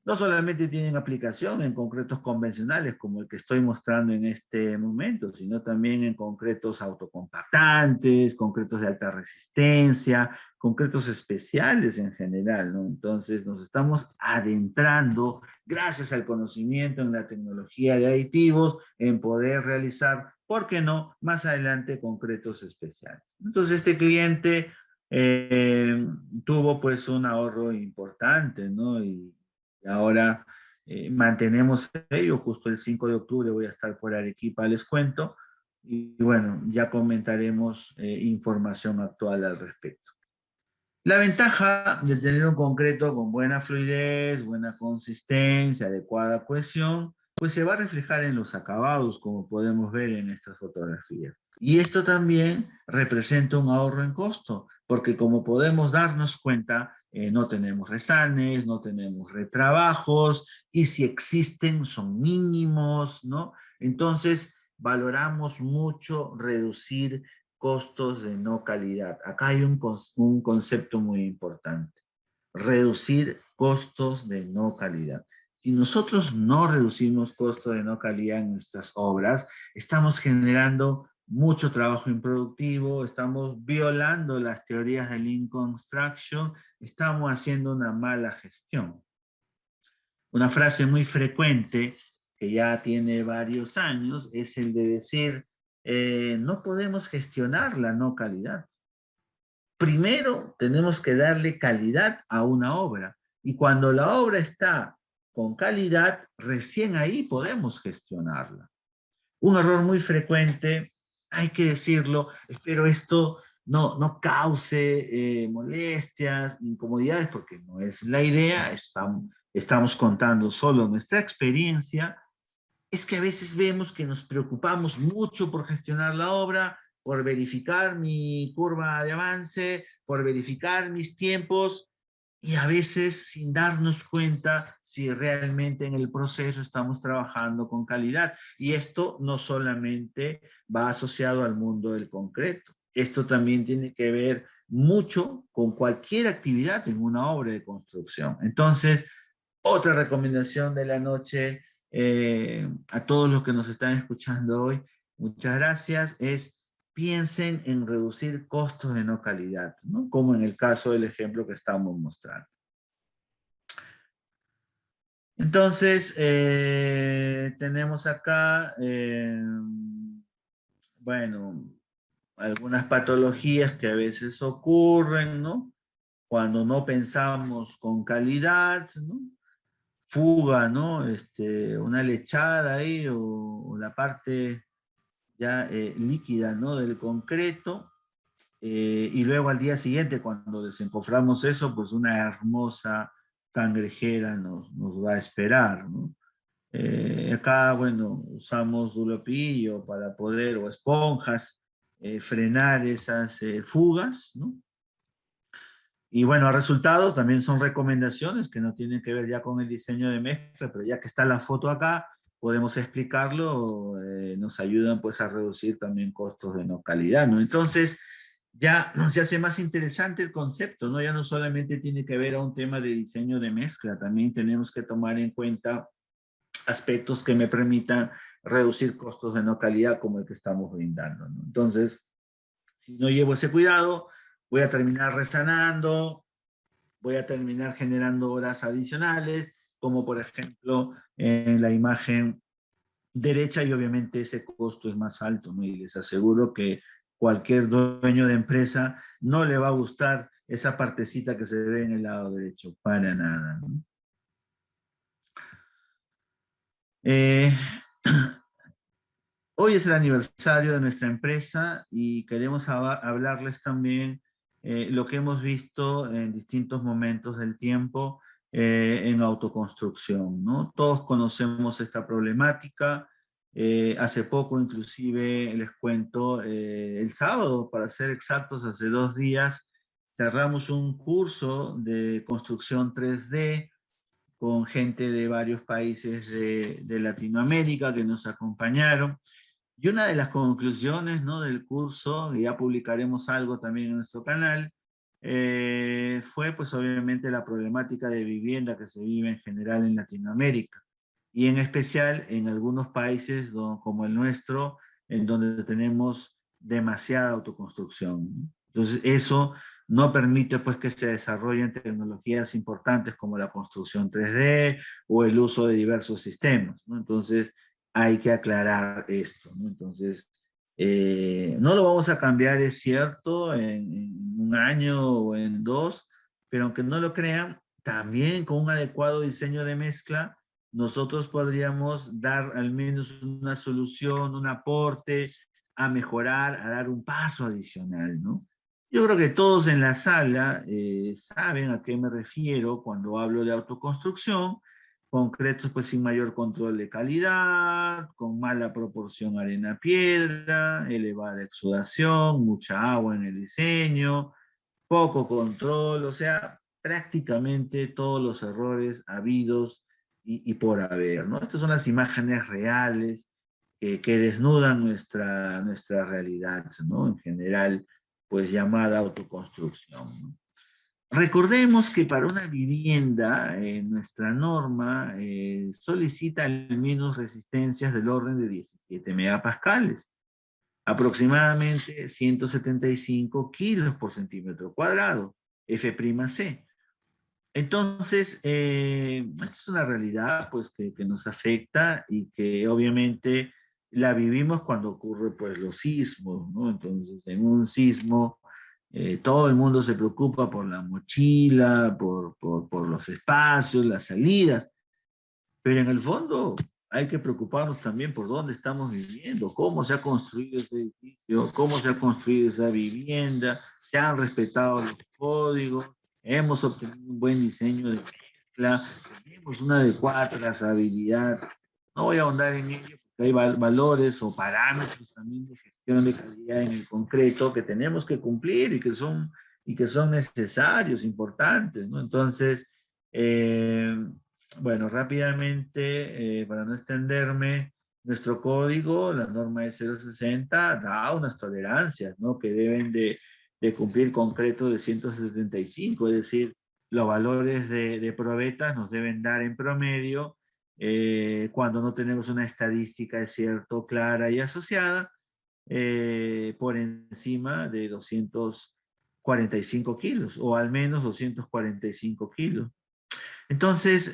no solamente tienen aplicación en concretos convencionales como el que estoy mostrando en este momento, sino también en concretos autocompactantes, concretos de alta resistencia, concretos especiales en general, ¿no? Entonces nos estamos adentrando, gracias al conocimiento en la tecnología de aditivos, en poder realizar, ¿por qué no?, más adelante concretos especiales. Entonces este cliente tuvo pues un ahorro importante, ¿no? Y ahora mantenemos ello, justo el 5 de octubre voy a estar por Arequipa, les cuento, y bueno, ya comentaremos información actual al respecto. La ventaja de tener un concreto con buena fluidez, buena consistencia, adecuada cohesión, pues se va a reflejar en los acabados, como podemos ver en estas fotografías. Y esto también representa un ahorro en costo, porque como podemos darnos cuenta, no tenemos resanes, no tenemos retrabajos, y si existen son mínimos, ¿no? Entonces, valoramos mucho reducir costos de no calidad. Acá hay un concepto muy importante. Reducir costos de no calidad. Si nosotros no reducimos costos de no calidad en nuestras obras, estamos generando mucho trabajo improductivo, estamos violando las teorías de Lean Construction, estamos haciendo una mala gestión. Una frase muy frecuente, que ya tiene varios años, es el de decir, no podemos gestionar la no calidad. Primero tenemos que darle calidad a una obra. Y cuando la obra está con calidad, recién ahí podemos gestionarla. Un error muy frecuente, hay que decirlo, espero esto no cause molestias, incomodidades, porque no es la idea, estamos contando solo nuestra experiencia, es que a veces vemos que nos preocupamos mucho por gestionar la obra, por verificar mi curva de avance, por verificar mis tiempos, y a veces sin darnos cuenta si realmente en el proceso estamos trabajando con calidad. Y esto no solamente va asociado al mundo del concreto, esto también tiene que ver mucho con cualquier actividad en una obra de construcción. Entonces, otra recomendación de la noche a todos los que nos están escuchando hoy, muchas gracias, es piensen en reducir costos de no calidad, ¿no? Como en el caso del ejemplo que estamos mostrando. Entonces, tenemos acá, bueno, algunas patologías que a veces ocurren, ¿no? Cuando no pensamos con calidad, ¿no? Fuga, ¿no? Una lechada ahí o la parte ya líquida, ¿no? Del concreto. Y luego al día siguiente, cuando desencoframos eso, pues una hermosa cangrejera nos va a esperar, ¿no? Acá, bueno, usamos dulopillo para poder, o esponjas, frenar esas fugas, ¿no? Y bueno, el resultado también son recomendaciones que no tienen que ver ya con el diseño de mezcla, pero ya que está la foto acá, podemos explicarlo, nos ayudan pues a reducir también costos de no calidad, ¿no? Entonces, ya se hace más interesante el concepto, ¿no? Ya no solamente tiene que ver a un tema de diseño de mezcla, también tenemos que tomar en cuenta aspectos que me permitan reducir costos de no calidad como el que estamos brindando, ¿no? Entonces, si no llevo ese cuidado, voy a terminar resanando, voy a terminar generando horas adicionales, como por ejemplo en la imagen derecha, y obviamente ese costo es más alto, ¿no? Y les aseguro que cualquier dueño de empresa no le va a gustar esa partecita que se ve en el lado derecho, para nada, ¿no? Eh, Hoy es el aniversario de nuestra empresa y queremos hablarles también lo que hemos visto en distintos momentos del tiempo en autoconstrucción, ¿no? Todos conocemos esta problemática. Hace poco, inclusive, les cuento, el sábado, para ser exactos, hace 2 días, cerramos un curso de construcción 3D con gente de varios países de Latinoamérica que nos acompañaron. Y una de las conclusiones, ¿no?, del curso, y ya publicaremos algo también en nuestro canal, fue pues obviamente la problemática de vivienda que se vive en general en Latinoamérica, y en especial en algunos países como el nuestro, en donde tenemos demasiada autoconstrucción, ¿no? Entonces eso no permite pues que se desarrollen tecnologías importantes como la construcción 3D o el uso de diversos sistemas, ¿no? Entonces hay que aclarar esto, ¿no? Entonces, no lo vamos a cambiar, es cierto, en un año o en 2, pero aunque no lo crean, también con un adecuado diseño de mezcla, nosotros podríamos dar al menos una solución, un aporte a mejorar, a dar un paso adicional, ¿no? Yo creo que todos en la sala saben a qué me refiero cuando hablo de autoconstrucción. Concretos pues sin mayor control de calidad, con mala proporción arena-piedra, elevada exudación, mucha agua en el diseño, poco control, o sea, prácticamente todos los errores habidos y por haber, ¿no? Estas son las imágenes reales que desnudan nuestra realidad, ¿no? En general, pues llamada autoconstrucción, ¿no? Recordemos que para una vivienda, nuestra norma solicita al menos resistencias del orden de 17 megapascales, aproximadamente 175 kilos por centímetro cuadrado, F'C. Entonces, es una realidad pues, que nos afecta y que obviamente la vivimos cuando ocurre pues, los sismos, ¿no? Entonces, en un sismo, todo el mundo se preocupa por la mochila, por los espacios, las salidas, pero en el fondo hay que preocuparnos también por dónde estamos viviendo, cómo se ha construido ese edificio, cómo se ha construido esa vivienda, se han respetado los códigos, hemos obtenido un buen diseño de mezcla, tenemos una adecuada trazabilidad. No voy a ahondar en ello porque hay valores o parámetros también de gestión de calidad en el concreto que tenemos que cumplir y que son necesarios, importantes, ¿no? Entonces, bueno, rápidamente, para no extenderme, nuestro código, la norma de 060, da unas tolerancias, ¿no?, que deben de cumplir concreto de 175, es decir, los valores de probetas nos deben dar en promedio, cuando no tenemos una estadística, es cierto, clara y asociada, por encima de 245 kilos, o al menos 245 kilos. Entonces,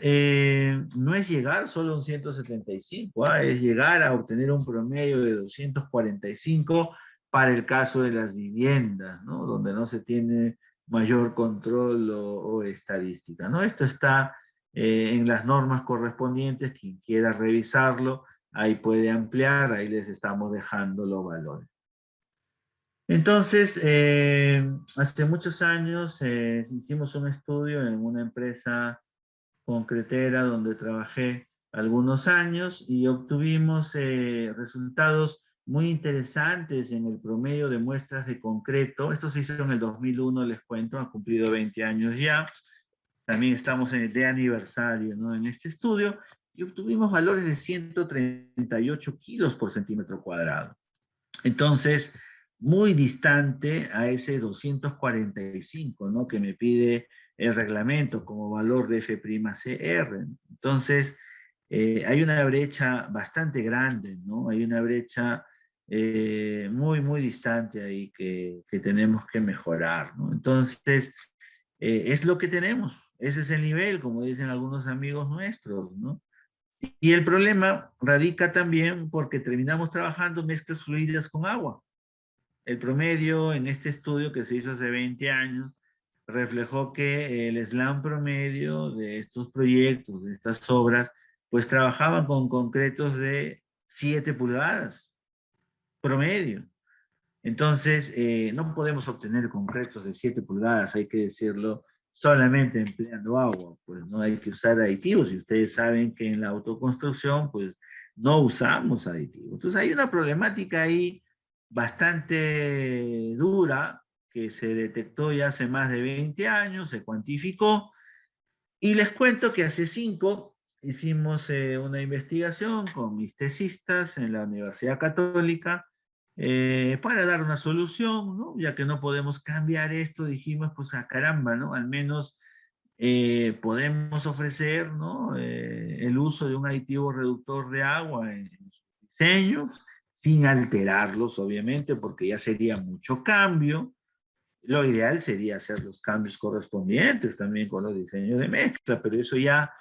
no es llegar solo a un 175, es llegar a obtener un promedio de 245 para el caso de las viviendas, ¿no?, donde no se tiene mayor control o estadística, ¿no? Esto está en las normas correspondientes, quien quiera revisarlo, ahí puede ampliar, ahí les estamos dejando los valores. Entonces, hace muchos años hicimos un estudio en una empresa concretera donde trabajé algunos años y obtuvimos resultados muy interesantes en el promedio de muestras de concreto. Esto se hizo en el 2001, les cuento, ha cumplido 20 años ya. También estamos de aniversario, ¿no?, en este estudio, y obtuvimos valores de 138 kilos por centímetro cuadrado. Entonces, muy distante a ese 245, ¿no?, que me pide el reglamento como valor de F'Cr. Entonces, hay una brecha bastante grande, ¿no? Hay una brecha muy, muy distante ahí que tenemos que mejorar, ¿no? Entonces, es lo que tenemos, ese es el nivel, como dicen algunos amigos nuestros, ¿no? Y el problema radica también porque terminamos trabajando mezclas fluidas con agua. El promedio en este estudio que se hizo hace 20 años reflejó que el slam promedio de estos proyectos, de estas obras, pues trabajaban con concretos de 7 pulgadas promedio. Entonces, no podemos obtener concretos de 7 pulgadas, hay que decirlo, solamente empleando agua, pues no hay que usar aditivos, y ustedes saben que en la autoconstrucción, pues no usamos aditivos. Entonces, hay una problemática ahí bastante dura que se detectó ya hace más de 20 años, se cuantificó, y les cuento que hace 5 hicimos una investigación con mis tesistas en la Universidad Católica para dar una solución, ¿no? Ya que no podemos cambiar esto, dijimos, pues a caramba, ¿no? Al menos podemos ofrecer, ¿no? El uso de un aditivo reductor de agua en sus diseños, sin alterarlos, obviamente, porque ya sería mucho cambio. Lo ideal sería hacer los cambios correspondientes también con los diseños de mezcla, pero eso ya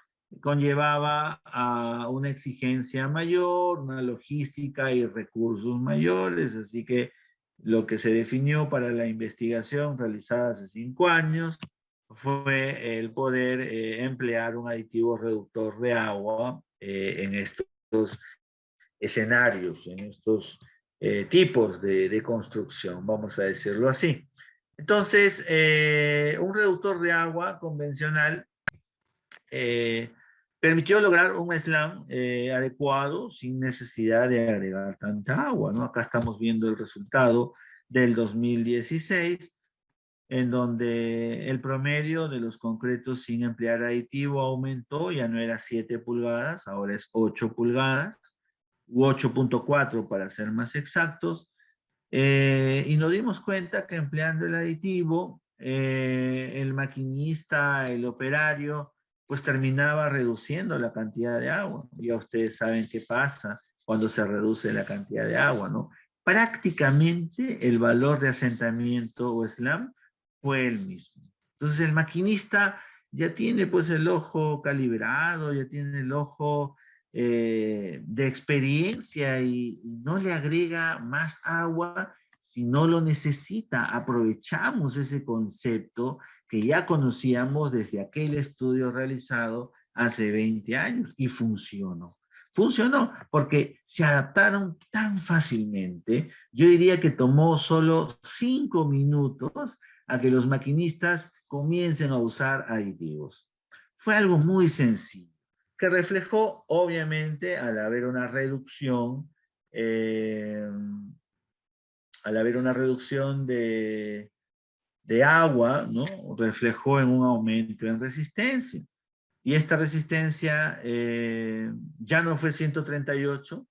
conllevaba a una exigencia mayor, una logística y recursos mayores, así que lo que se definió para la investigación realizada hace 5 años fue el poder emplear un aditivo reductor de agua en estos escenarios, en estos tipos de construcción, vamos a decirlo así. Entonces, un reductor de agua convencional eh, permitió lograr un slam adecuado sin necesidad de agregar tanta agua, ¿no? Acá estamos viendo el resultado del 2016, en donde el promedio de los concretos sin emplear aditivo aumentó, ya no era 7 pulgadas, ahora es 8 pulgadas, u 8.4 para ser más exactos, y nos dimos cuenta que empleando el aditivo, el maquinista, el operario, pues terminaba reduciendo la cantidad de agua. Ya ustedes saben qué pasa cuando se reduce la cantidad de agua, ¿no? Prácticamente el valor de asentamiento o slam fue el mismo. Entonces el maquinista ya tiene pues el ojo calibrado, ya tiene el ojo de experiencia y no le agrega más agua si no lo necesita. Aprovechamos ese concepto que ya conocíamos desde aquel estudio realizado hace 20 años y funcionó. Funcionó porque se adaptaron tan fácilmente. Yo diría que tomó solo 5 minutos a que los maquinistas comiencen a usar aditivos. Fue algo muy sencillo que reflejó, obviamente, eh, al haber una reducción de agua, ¿no? Reflejó en un aumento en resistencia. Y esta resistencia ya no fue 138,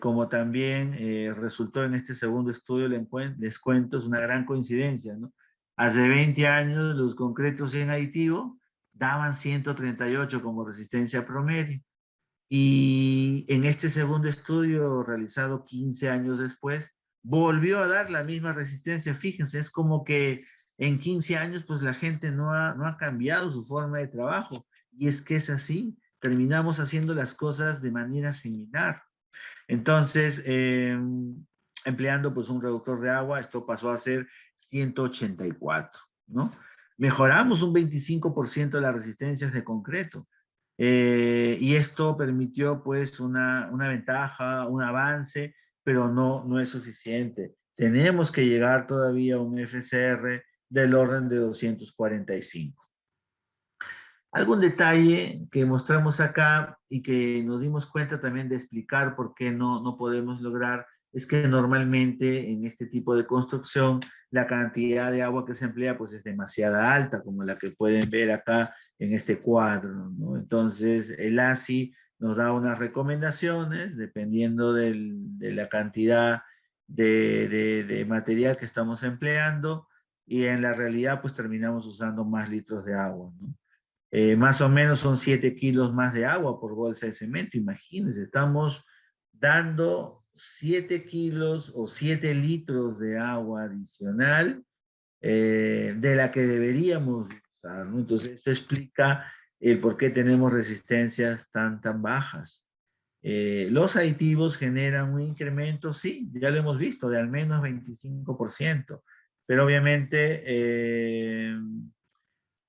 como también resultó en este segundo estudio, les cuento, es una gran coincidencia, ¿no? Hace 20 años los concretos sin aditivo daban 138 como resistencia promedio. Y en este segundo estudio realizado 15 años después, volvió a dar la misma resistencia. Fíjense, es como que en 15 años pues la gente no ha cambiado su forma de trabajo. Y es que es así, terminamos haciendo las cosas de manera similar. Entonces, empleando pues un reductor de agua, esto pasó a ser 184, ¿no? Mejoramos un 25% de las resistencias de concreto. Y esto permitió pues una ventaja, un avance, pero no es suficiente. Tenemos que llegar todavía a un FCR del orden de 245. Algún detalle que mostramos acá y que nos dimos cuenta también de explicar por qué no podemos lograr es que normalmente en este tipo de construcción la cantidad de agua que se emplea pues es demasiada alta, como la que pueden ver acá en este cuadro, ¿no? Entonces el ASI nos da unas recomendaciones dependiendo de la cantidad de material que estamos empleando, y en la realidad pues terminamos usando más litros de agua, ¿no? Más o menos son 7 kilos más de agua por bolsa de cemento. Imagínense, estamos dando 7 kilos o 7 litros de agua adicional de la que deberíamos usar, ¿no? Entonces, esto explica el por qué tenemos resistencias tan bajas. Los aditivos generan un incremento, sí, ya lo hemos visto, de al menos 25%, pero obviamente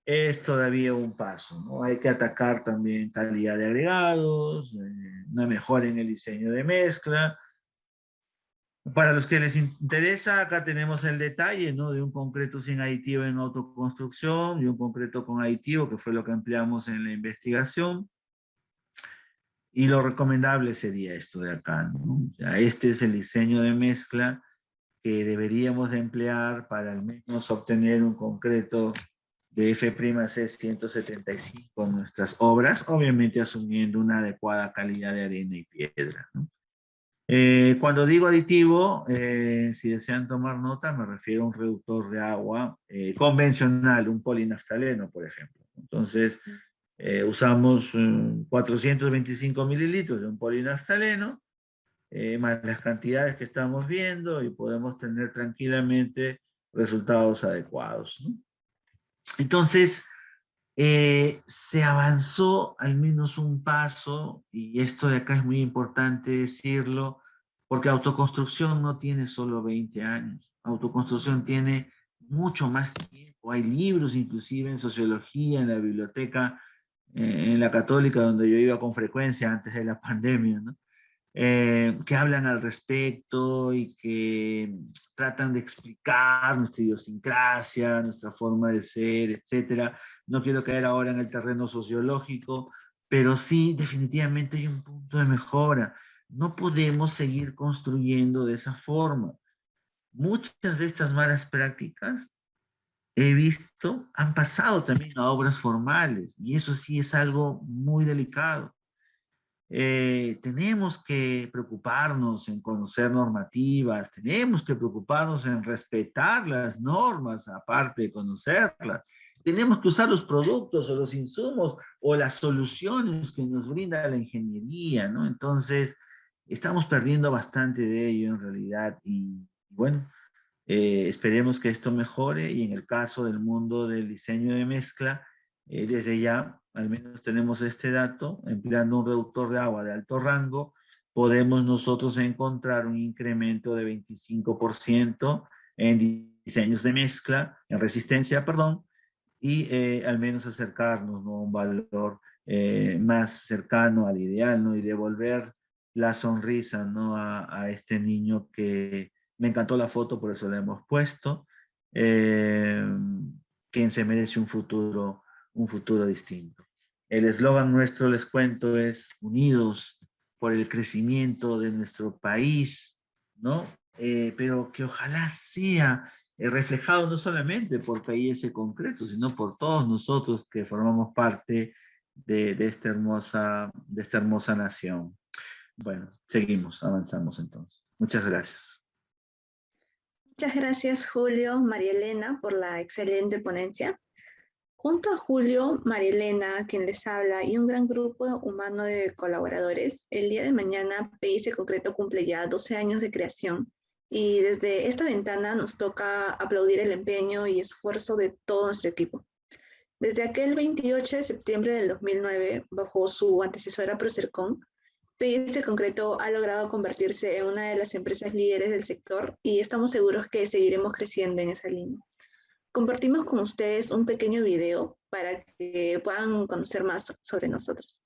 es todavía un paso, ¿no? Hay que atacar también calidad de agregados, una mejora en el diseño de mezcla. Para los que les interesa, acá tenemos el detalle, ¿no? De un concreto sin aditivo en autoconstrucción y un concreto con aditivo, que fue lo que empleamos en la investigación. Y lo recomendable sería esto de acá, ¿no? O sea, este es el diseño de mezcla que deberíamos de emplear para al menos obtener un concreto de F''C 175 en nuestras obras, obviamente asumiendo una adecuada calidad de arena y piedra, ¿no? Cuando digo aditivo, si desean tomar nota, me refiero a un reductor de agua convencional, un polinaftaleno, por ejemplo. Entonces, usamos 425 mililitros de un polinaftaleno, más las cantidades que estamos viendo y podemos tener tranquilamente resultados adecuados, ¿no? Entonces, se avanzó al menos un paso, y esto de acá es muy importante decirlo, porque autoconstrucción no tiene solo 20 años, autoconstrucción tiene mucho más tiempo, hay libros inclusive en sociología, en la biblioteca, en la católica donde yo iba con frecuencia antes de la pandemia, ¿no? Que hablan al respecto y que tratan de explicar nuestra idiosincrasia, nuestra forma de ser, etcétera. No quiero caer ahora en el terreno sociológico, pero sí, definitivamente hay un punto de mejora. No podemos seguir construyendo de esa forma. Muchas de estas malas prácticas, he visto, han pasado también a obras formales, y eso sí es algo muy delicado. Tenemos que preocuparnos en conocer normativas, tenemos que preocuparnos en respetar las normas, aparte de conocerlas. Tenemos que usar los productos o los insumos o las soluciones que nos brinda la ingeniería, ¿no? Entonces, estamos perdiendo bastante de ello en realidad y bueno, esperemos que esto mejore y en el caso del mundo del diseño de mezcla, desde ya, al menos tenemos este dato, empleando un reductor de agua de alto rango, podemos nosotros encontrar un incremento de 25% en diseños de mezcla, en resistencia, perdón, y al menos acercarnos, ¿no?, a un valor más cercano al ideal, ¿no? Y devolver la sonrisa, ¿no?, a este niño que me encantó la foto, por eso la hemos puesto, eh, quien se merece un futuro distinto. El eslogan nuestro, les cuento, es unidos por el crecimiento de nuestro país, ¿no? Pero que ojalá sea reflejado no solamente por PIS concreto, sino por todos nosotros que formamos parte de esta hermosa nación. Bueno, seguimos, avanzamos entonces. Muchas gracias. Muchas gracias, Julio, María Elena, por la excelente ponencia. Junto a Julio, María Elena, quien les habla, y un gran grupo humano de colaboradores, el día de mañana PIS Concreto cumple ya 12 años de creación. Y desde esta ventana nos toca aplaudir el empeño y esfuerzo de todo nuestro equipo. Desde aquel 28 de septiembre del 2009, bajo su antecesora Procercon, PIS Concreto ha logrado convertirse en una de las empresas líderes del sector y estamos seguros que seguiremos creciendo en esa línea. Compartimos con ustedes un pequeño video para que puedan conocer más sobre nosotros.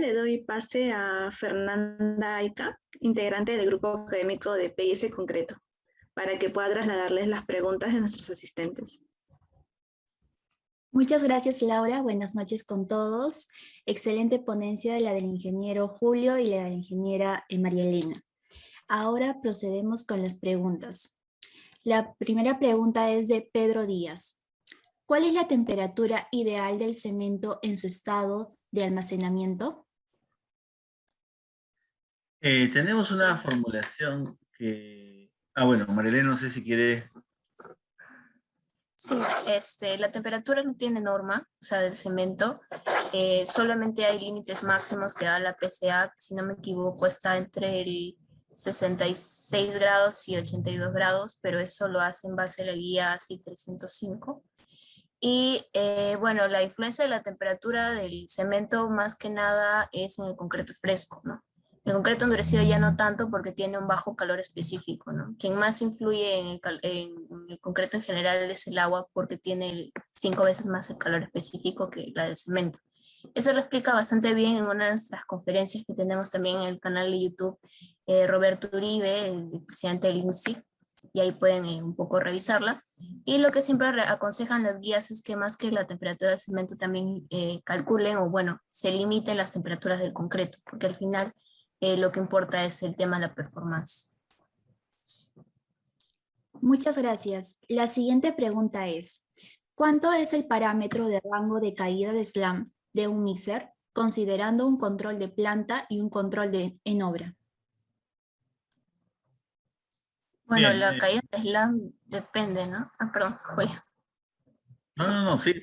le doy pase a Fernanda Aica, integrante del grupo académico de PIS Concreto, para que pueda trasladarles las preguntas de nuestros asistentes. Muchas gracias, Laura. Buenas noches con todos. Excelente ponencia de la del ingeniero Julio y la de la ingeniera María Elena. Ahora procedemos con las preguntas. La primera pregunta es de Pedro Díaz. ¿Cuál es la temperatura ideal del cemento en su estado de almacenamiento? Tenemos una formulación que... bueno, Marilena, no sé si quiere... Sí, la temperatura no tiene norma, o sea, del cemento. Solamente hay límites máximos que da la PCA, si no me equivoco, está entre el 66 grados y 82 grados, pero eso lo hace en base a la guía ASI 305. Y bueno, la influencia de la temperatura del cemento más que nada es en el concreto fresco, ¿no? El concreto endurecido ya no tanto porque tiene un bajo calor específico, ¿no? Quien más influye en el concreto en general es el agua porque tiene 5 veces más el calor específico que la del cemento. Eso lo explica bastante bien en una de nuestras conferencias que tenemos también en el canal de YouTube, Roberto Uribe, el presidente del INSI, y ahí pueden un poco revisarla. Y lo que siempre aconsejan las guías es que más que la temperatura del cemento también calculen o bueno, se limiten las temperaturas del concreto, porque al final lo que importa es el tema de la performance. Muchas gracias. La siguiente pregunta es, ¿cuánto es el parámetro de rango de caída de slam de un mixer, considerando un control de planta y un control en obra? Bueno, Bien, la caída de slam depende, ¿no? Perdón, Julio. No, sí.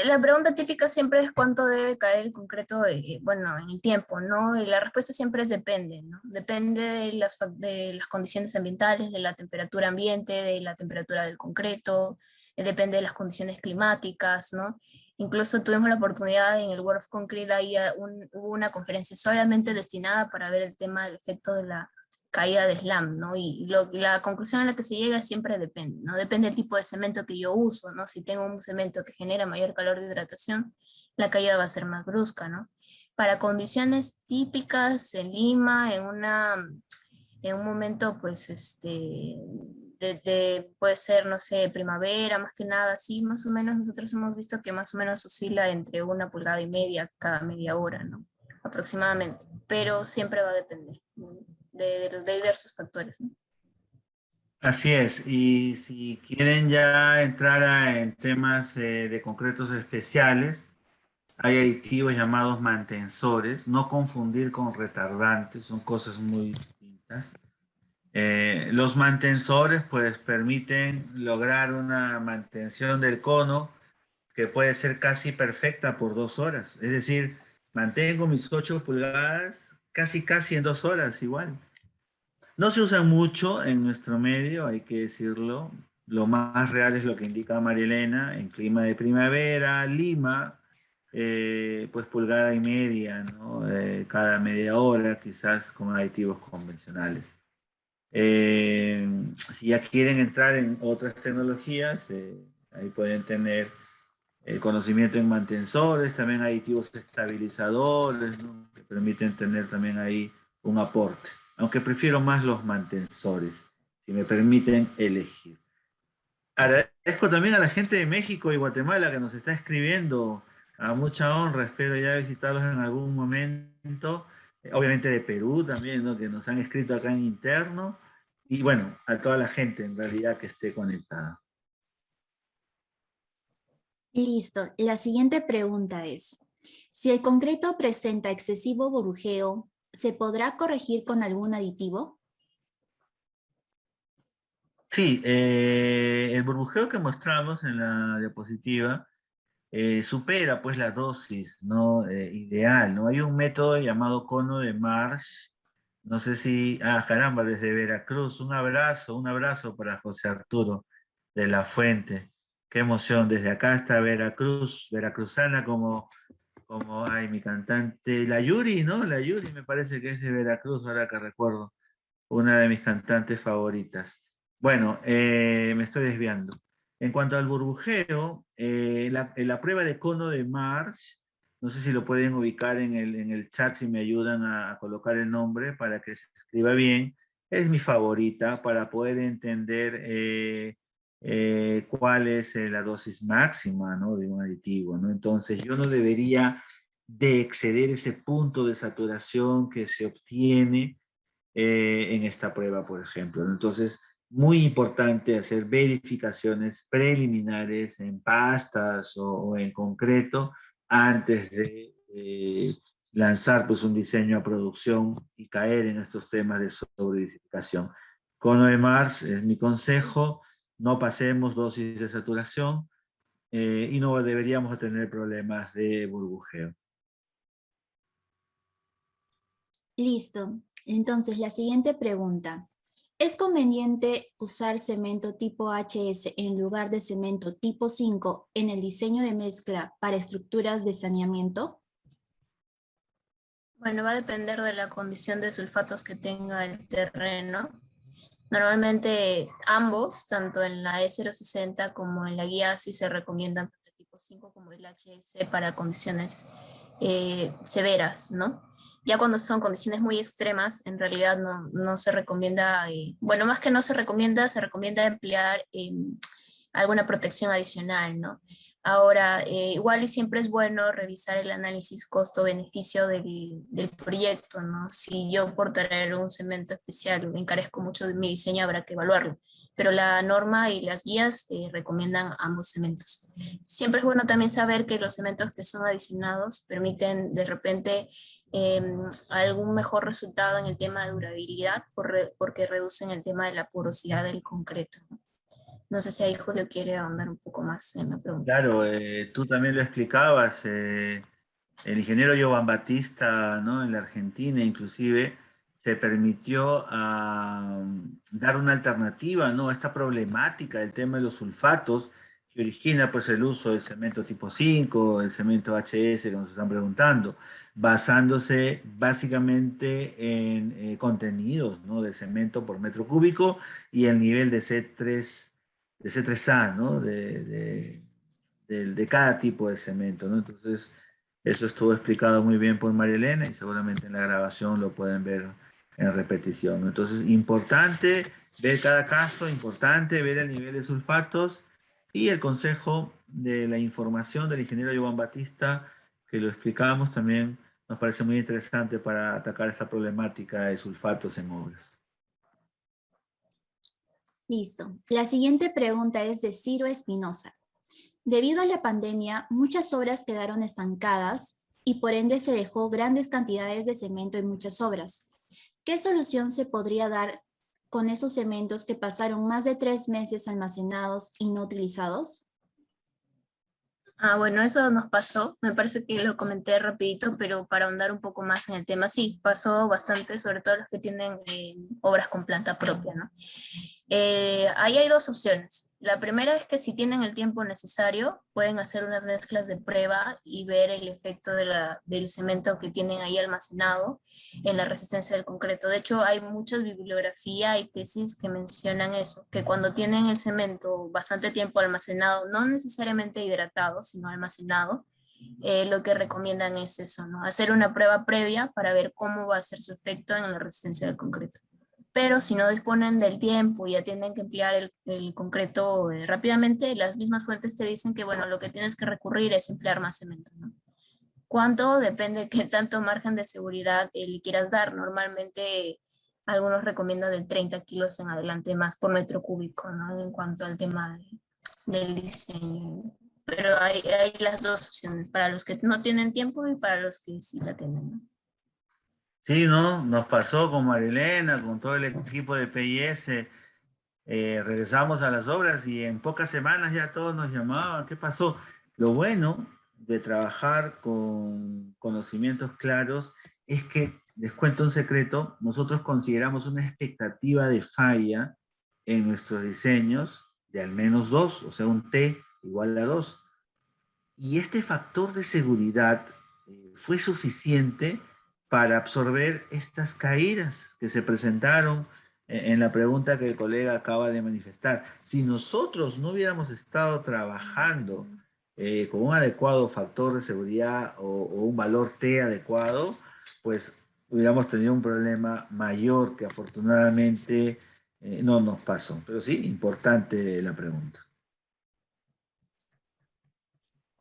La pregunta típica siempre es cuánto debe caer el concreto, bueno, en el tiempo, ¿no? Y la respuesta siempre es depende, ¿no? Depende de las condiciones ambientales, de la temperatura ambiente, de la temperatura del concreto, depende de las condiciones climáticas, ¿no? Incluso tuvimos la oportunidad en el World of Concrete, ahí hubo una conferencia solamente destinada para ver el tema del efecto de la caída de slam, ¿no? Y la conclusión a la que se llega siempre depende, ¿no? Depende del tipo de cemento que yo uso, ¿no? Si tengo un cemento que genera mayor calor de hidratación, la caída va a ser más brusca, ¿no? Para condiciones típicas en Lima, en un momento, pues, puede ser, no sé, primavera, más que nada, sí, más o menos nosotros hemos visto que más o menos oscila entre 1,5 pulgadas cada media hora, ¿no? Aproximadamente, pero siempre va a depender, ¿no? de diversos factores, ¿no? Así es, y si quieren ya entrar en temas de concretos especiales, hay aditivos llamados mantensores, no confundir con retardantes, son cosas muy distintas. Los mantensores pues permiten lograr una mantención del cono que puede ser casi perfecta por 2 horas, es decir, mantengo mis 8 pulgadas casi en 2 horas igual. No se usan mucho en nuestro medio, hay que decirlo. Lo más real es lo que indica María Elena, en clima de primavera, Lima, pues 1,5 pulgadas, ¿no? Cada media hora, quizás con aditivos convencionales. Si ya quieren entrar en otras tecnologías, ahí pueden tener el conocimiento en mantensores, también aditivos estabilizadores, ¿no? Que permiten tener también ahí un aporte. Aunque prefiero más los mantensores, si me permiten elegir. Agradezco también a la gente de México y Guatemala que nos está escribiendo. A mucha honra, espero ya visitarlos en algún momento. Obviamente de Perú también, ¿no? Que nos han escrito acá en interno. Y bueno, a toda la gente en realidad que esté conectada. Listo. La siguiente pregunta es, si el concreto presenta excesivo burbujeo, ¿se podrá corregir con algún aditivo? Sí, el burbujeo que mostramos en la diapositiva supera pues la dosis, ¿no? Ideal, ¿no? Hay un método llamado cono de Marsh, no sé si, caramba, desde Veracruz, un abrazo para José Arturo de la Fuente, qué emoción, desde acá hasta Veracruz, veracruzana ay, mi cantante, la Yuri, ¿no? La Yuri me parece que es de Veracruz, ahora que recuerdo, una de mis cantantes favoritas. Bueno, me estoy desviando. En cuanto al burbujeo, la prueba de cono de Marsh No sé si lo pueden ubicar en el chat, si me ayudan a colocar el nombre para que se escriba bien. Es mi favorita para poder entender cuál es la dosis máxima, ¿no?, de un aditivo, ¿no? Entonces, yo no debería de exceder ese punto de saturación que se obtiene en esta prueba, por ejemplo, ¿no? Entonces, muy importante hacer verificaciones preliminares en pastas o en concreto antes de lanzar pues, un diseño a producción y caer en estos temas de sobreedificación. Con lo demás, es mi consejo, no pasemos dosis de saturación y no deberíamos tener problemas de burbujeo. Listo. Entonces, la siguiente pregunta. ¿Es conveniente usar cemento tipo HS en lugar de cemento tipo 5 en el diseño de mezcla para estructuras de saneamiento? Bueno, va a depender de la condición de sulfatos que tenga el terreno. Normalmente ambos, tanto en la E060 como en la guía, sí se recomiendan tanto el tipo 5 como el HS para condiciones severas, ¿no? Ya cuando son condiciones muy extremas, en realidad no se recomienda, bueno, más que no se recomienda emplear alguna protección adicional, ¿no? Ahora, igual y siempre es bueno revisar el análisis costo-beneficio del proyecto, ¿no? Si yo por traer un cemento especial me encarezco mucho de mi diseño, habrá que evaluarlo. Pero la norma y las guías recomiendan ambos cementos. Siempre es bueno también saber que los cementos que son adicionados permiten de repente eh, algún mejor resultado en el tema de durabilidad porque reducen el tema de la porosidad del concreto, ¿no? No sé si ahí Julio quiere ahondar un poco más en la pregunta. Claro, tú también lo explicabas, el ingeniero Jovan Batista, ¿no?, en la Argentina inclusive, se permitió dar una alternativa, ¿no?, a esta problemática del tema de los sulfatos que origina pues el uso del cemento tipo 5, el cemento HS que nos están preguntando, basándose básicamente en contenidos, ¿no?, de cemento por metro cúbico y el nivel de C3A, ¿no?, de cada tipo de cemento, ¿no? Entonces, eso estuvo explicado muy bien por María Elena y seguramente en la grabación lo pueden ver en repetición, ¿no? Entonces, importante ver cada caso, importante ver el nivel de sulfatos y el consejo de la información del ingeniero Jovan Batista, que lo explicábamos también, nos parece muy interesante para atacar esta problemática de sulfatos en obras. Listo. La siguiente pregunta es de Ciro Espinosa. Debido a la pandemia, muchas obras quedaron estancadas y por ende se dejó grandes cantidades de cemento en muchas obras. ¿Qué solución se podría dar con esos cementos que pasaron más de 3 meses almacenados y no utilizados? Ah, bueno, eso nos pasó, me parece que lo comenté rapidito, pero para ahondar un poco más en el tema, sí, pasó bastante, sobre todo los que tienen obras con planta propia, ¿no? Ahí hay dos opciones. La primera es que si tienen el tiempo necesario, pueden hacer unas mezclas de prueba y ver el efecto del cemento que tienen ahí almacenado en la resistencia del concreto. De hecho, hay mucha bibliografía y tesis que mencionan eso, que cuando tienen el cemento bastante tiempo almacenado, no necesariamente hidratado, sino almacenado, lo que recomiendan es eso, ¿no? Hacer una prueba previa para ver cómo va a ser su efecto en la resistencia del concreto. Pero si no disponen del tiempo y ya tienen que emplear el concreto rápidamente, las mismas fuentes te dicen que, bueno, lo que tienes que recurrir es emplear más cemento, ¿no? ¿Cuánto? Depende de qué tanto margen de seguridad le quieras dar. Normalmente algunos recomiendan de 30 kilos en adelante más por metro cúbico, ¿no? En cuanto al tema del diseño. Pero hay las dos opciones, para los que no tienen tiempo y para los que sí la tienen, ¿no? Sí, ¿no? Nos pasó con Marilena, con todo el equipo de PIS. Regresamos a las obras y en pocas semanas ya todos nos llamaban. ¿Qué pasó? Lo bueno de trabajar con conocimientos claros es que, les cuento un secreto, nosotros consideramos una expectativa de falla en nuestros diseños de al menos 2, o sea, un T igual a 2. Y este factor de seguridad fue suficiente para absorber estas caídas que se presentaron en la pregunta que el colega acaba de manifestar. Si nosotros no hubiéramos estado trabajando con un adecuado factor de seguridad o un valor T adecuado, pues hubiéramos tenido un problema mayor que afortunadamente no nos pasó. Pero sí, importante la pregunta.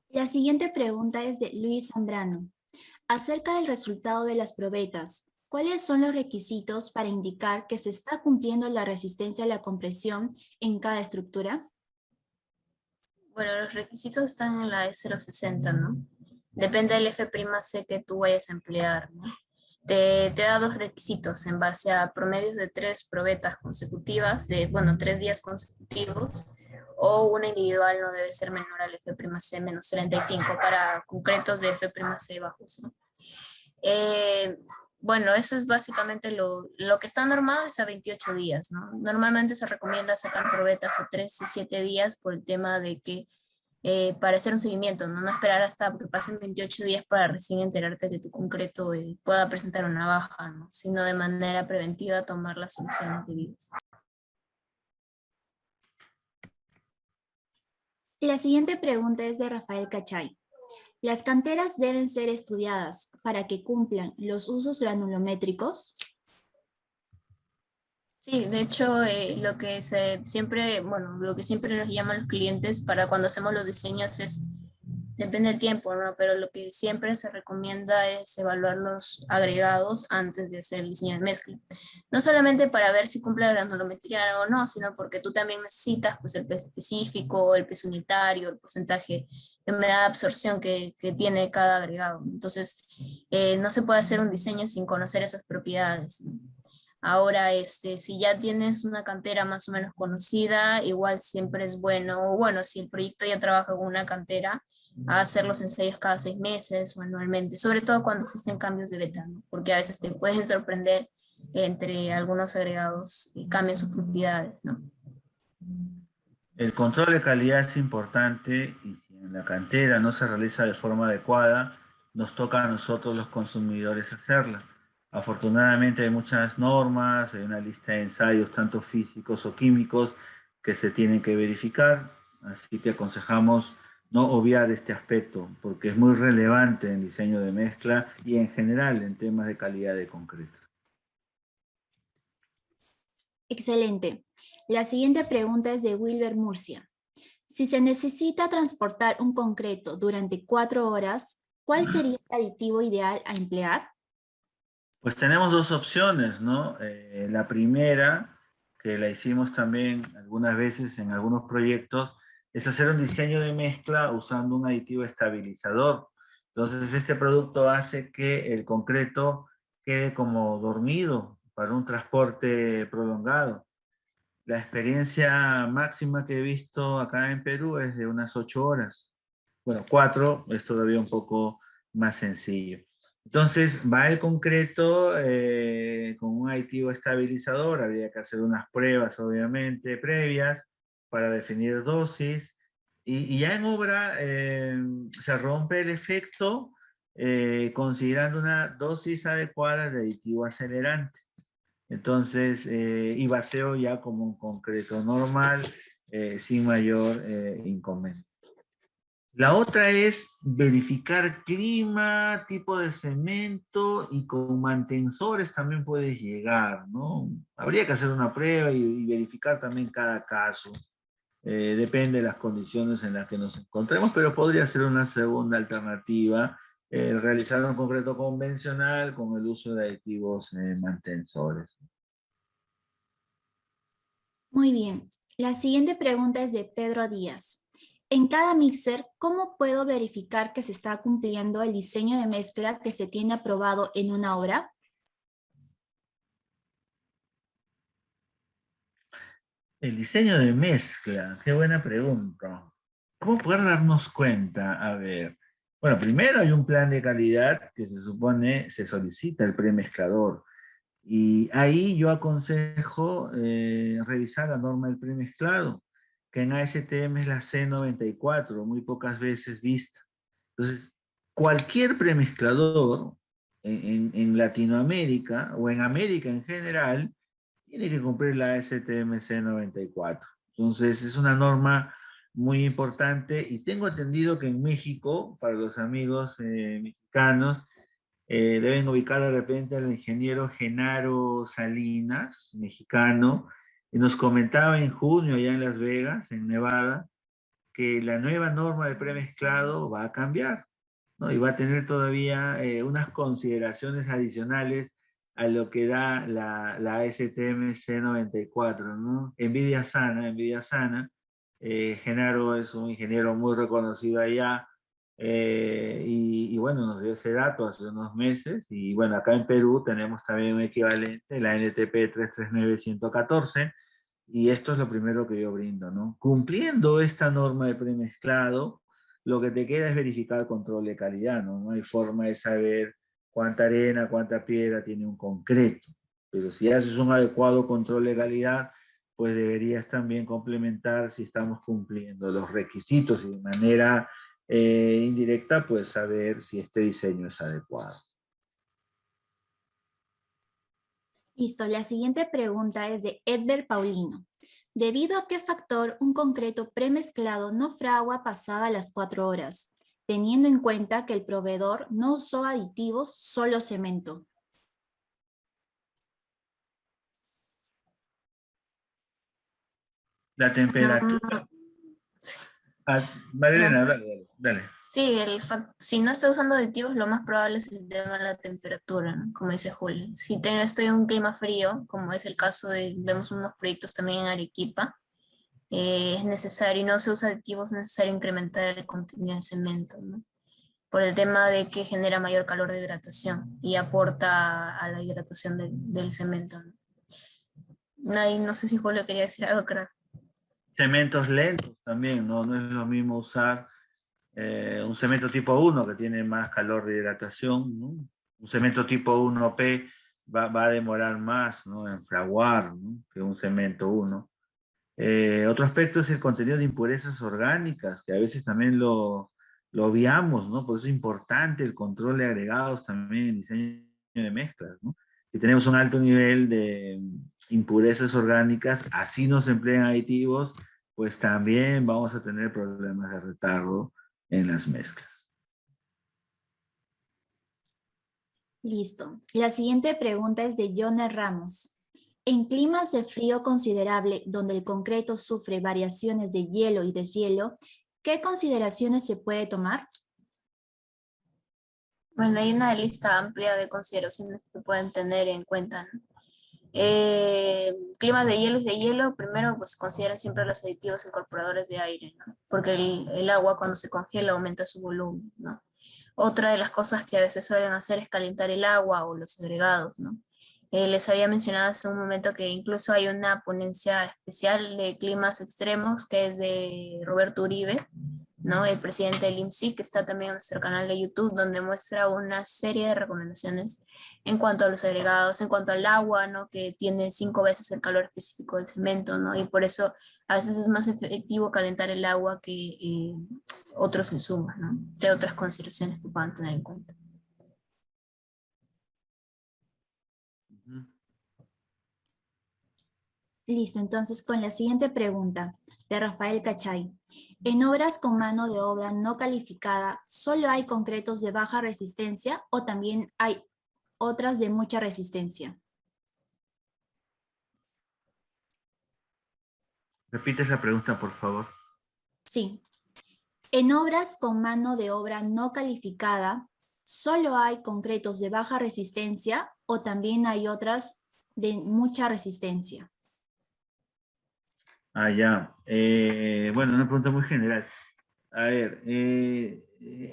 La siguiente pregunta es de Luis Zambrano. Acerca del resultado de las probetas, ¿cuáles son los requisitos para indicar que se está cumpliendo la resistencia a la compresión en cada estructura? Bueno, los requisitos están en la E060, ¿no? Depende del F'C que tú vayas a emplear, ¿no? Te da dos requisitos en base a promedios de 3 probetas consecutivas, bueno, 3 días consecutivos, o una individual no debe ser menor al F'C menos 35 para concretos de F'C bajos, ¿no? Eh, bueno, eso es básicamente lo que está normado es a 28 días, ¿no? Normalmente se recomienda sacar probetas a 3 y 7 días por el tema de que para hacer un seguimiento, ¿no? No esperar hasta que pasen 28 días para recién enterarte que tu concreto pueda presentar una baja, ¿no? Sino de manera preventiva tomar las soluciones debidas. La siguiente pregunta es de Rafael Cachay. ¿Las canteras deben ser estudiadas para que cumplan los usos granulométricos? Sí, de hecho, lo que lo que siempre nos llaman los clientes para cuando hacemos los diseños depende del tiempo, ¿no? Pero lo que siempre se recomienda es evaluar los agregados antes de hacer el diseño de mezcla. No solamente para ver si cumple la granulometría o no, sino porque tú también necesitas pues, el peso específico, el peso unitario, el porcentaje de humedad de absorción que tiene cada agregado. Entonces, no se puede hacer un diseño sin conocer esas propiedades, ¿no? Ahora, si ya tienes una cantera más o menos conocida, igual siempre es bueno, si el proyecto ya trabaja con una cantera, a hacer los ensayos cada 6 meses o anualmente, sobre todo cuando existen cambios de beta, ¿no? Porque a veces te pueden sorprender entre algunos agregados y cambian sus propiedades, ¿no? El control de calidad es importante y si en la cantera no se realiza de forma adecuada, nos toca a nosotros los consumidores hacerla. Afortunadamente hay muchas normas, hay una lista de ensayos, tanto físicos o químicos, que se tienen que verificar, así que aconsejamos no obviar este aspecto, porque es muy relevante en diseño de mezcla y en general en temas de calidad de concreto. Excelente. La siguiente pregunta es de Wilber Murcia. Si se necesita transportar un concreto durante 4 horas, ¿cuál sería el aditivo ideal a emplear? Pues tenemos dos opciones, ¿no? La primera, que la hicimos también algunas veces en algunos proyectos, es hacer un diseño de mezcla usando un aditivo estabilizador. Entonces, este producto hace que el concreto quede como dormido para un transporte prolongado. La experiencia máxima que he visto acá en Perú es de unas 8 horas. Bueno, 4 es todavía un poco más sencillo. Entonces, va el concreto con un aditivo estabilizador. Habría que hacer unas pruebas, obviamente, previas para definir dosis. Y ya en obra se rompe el efecto considerando una dosis adecuada de aditivo acelerante. Entonces, y vacío ya como un concreto normal, sin mayor inconveniente. La otra es verificar clima, tipo de cemento y con mantensores también puedes llegar, ¿no? Habría que hacer una prueba y verificar también cada caso. Depende de las condiciones en las que nos encontremos, pero podría ser una segunda alternativa, realizar un concreto convencional con el uso de aditivos mantensores. Muy bien. La siguiente pregunta es de Pedro Díaz. En cada mixer, ¿cómo puedo verificar que se está cumpliendo el diseño de mezcla que se tiene aprobado en una obra? El diseño de mezcla, qué buena pregunta. ¿Cómo poder darnos cuenta? A ver, bueno, primero hay un plan de calidad que se supone se solicita el premezclador. Y ahí yo aconsejo revisar la norma del premezclado, que en ASTM es la C94, muy pocas veces vista. Entonces, cualquier premezclador en Latinoamérica o en América en general tiene que cumplir la STM C94. Entonces, es una norma muy importante. Y tengo entendido que en México, para los amigos mexicanos, deben ubicar de repente al ingeniero Genaro Salinas, mexicano, y nos comentaba en junio allá en Las Vegas, en Nevada, que la nueva norma de premezclado va a cambiar, ¿no? Y va a tener todavía unas consideraciones adicionales a lo que da la ASTM C94, ¿no? Envidia sana. Genaro es un ingeniero muy reconocido allá, y bueno, nos dio ese dato hace unos meses, y bueno, acá en Perú tenemos también un equivalente, la NTP 339-114, y esto es lo primero que yo brindo, ¿no? Cumpliendo esta norma de premezclado, lo que te queda es verificar el control de calidad, ¿no? No hay forma de saber cuánta arena, cuánta piedra tiene un concreto. Pero si haces un adecuado control de calidad, pues deberías también complementar si estamos cumpliendo los requisitos y de manera indirecta, pues saber si este diseño es adecuado. Listo, la siguiente pregunta es de Edber Paulino. ¿Debido a qué factor un concreto premezclado no fragua pasada las 4 horas, teniendo en cuenta que el proveedor no usó aditivos, solo cemento? La temperatura. Ah, Marilena, dale. Sí, si no está usando aditivos, lo más probable es el tema de la temperatura, ¿no? Como dice Julio. Si estoy en un clima frío, como es el caso vemos unos proyectos también en Arequipa, es necesario, y no se usa aditivos, es necesario incrementar el contenido de cemento, ¿no? Por el tema de que genera mayor calor de hidratación y aporta a la hidratación del cemento, ¿no? No sé si Julio quería decir algo, creo. Cementos lentos también, ¿no? No es lo mismo usar un cemento tipo 1 que tiene más calor de hidratación, ¿no? Un cemento tipo 1P va a demorar más, ¿no?, en fraguar, ¿no?, que un cemento 1. Otro aspecto es el contenido de impurezas orgánicas, que a veces también lo obviamos, ¿no? Por eso es importante el control de agregados también en diseño de mezclas, ¿no? Si tenemos un alto nivel de impurezas orgánicas, así no se emplean aditivos, pues también vamos a tener problemas de retardo en las mezclas. Listo. La siguiente pregunta es de Joner Ramos. En climas de frío considerable, donde el concreto sufre variaciones de hielo y deshielo, ¿qué consideraciones se puede tomar? Bueno, hay una lista amplia de consideraciones que pueden tener en cuenta, ¿no? Climas de hielo y de hielo, primero pues consideren siempre los aditivos incorporadores de aire, ¿no? Porque el agua cuando se congela aumenta su volumen, ¿no? Otra de las cosas que a veces suelen hacer es calentar el agua o los agregados, ¿no? Les había mencionado hace un momento que incluso hay una ponencia especial de climas extremos que es de Roberto Uribe, ¿no?, el presidente del IMSI, que está también en nuestro canal de YouTube, donde muestra una serie de recomendaciones en cuanto a los agregados, en cuanto al agua, ¿no?, que tiene 5 veces el calor específico del cemento, ¿no? Y por eso a veces es más efectivo calentar el agua que otros insumos, ¿no?, entre otras consideraciones que puedan tener en cuenta. Listo, entonces con la siguiente pregunta de Rafael Cachay. ¿En obras con mano de obra no calificada solo hay concretos de baja resistencia o también hay otras de mucha resistencia? ¿Repites la pregunta, por favor? Sí. En obras con mano de obra no calificada, ¿solo hay concretos de baja resistencia o también hay otras de mucha resistencia? Ah, ya. Bueno, una pregunta muy general. A ver,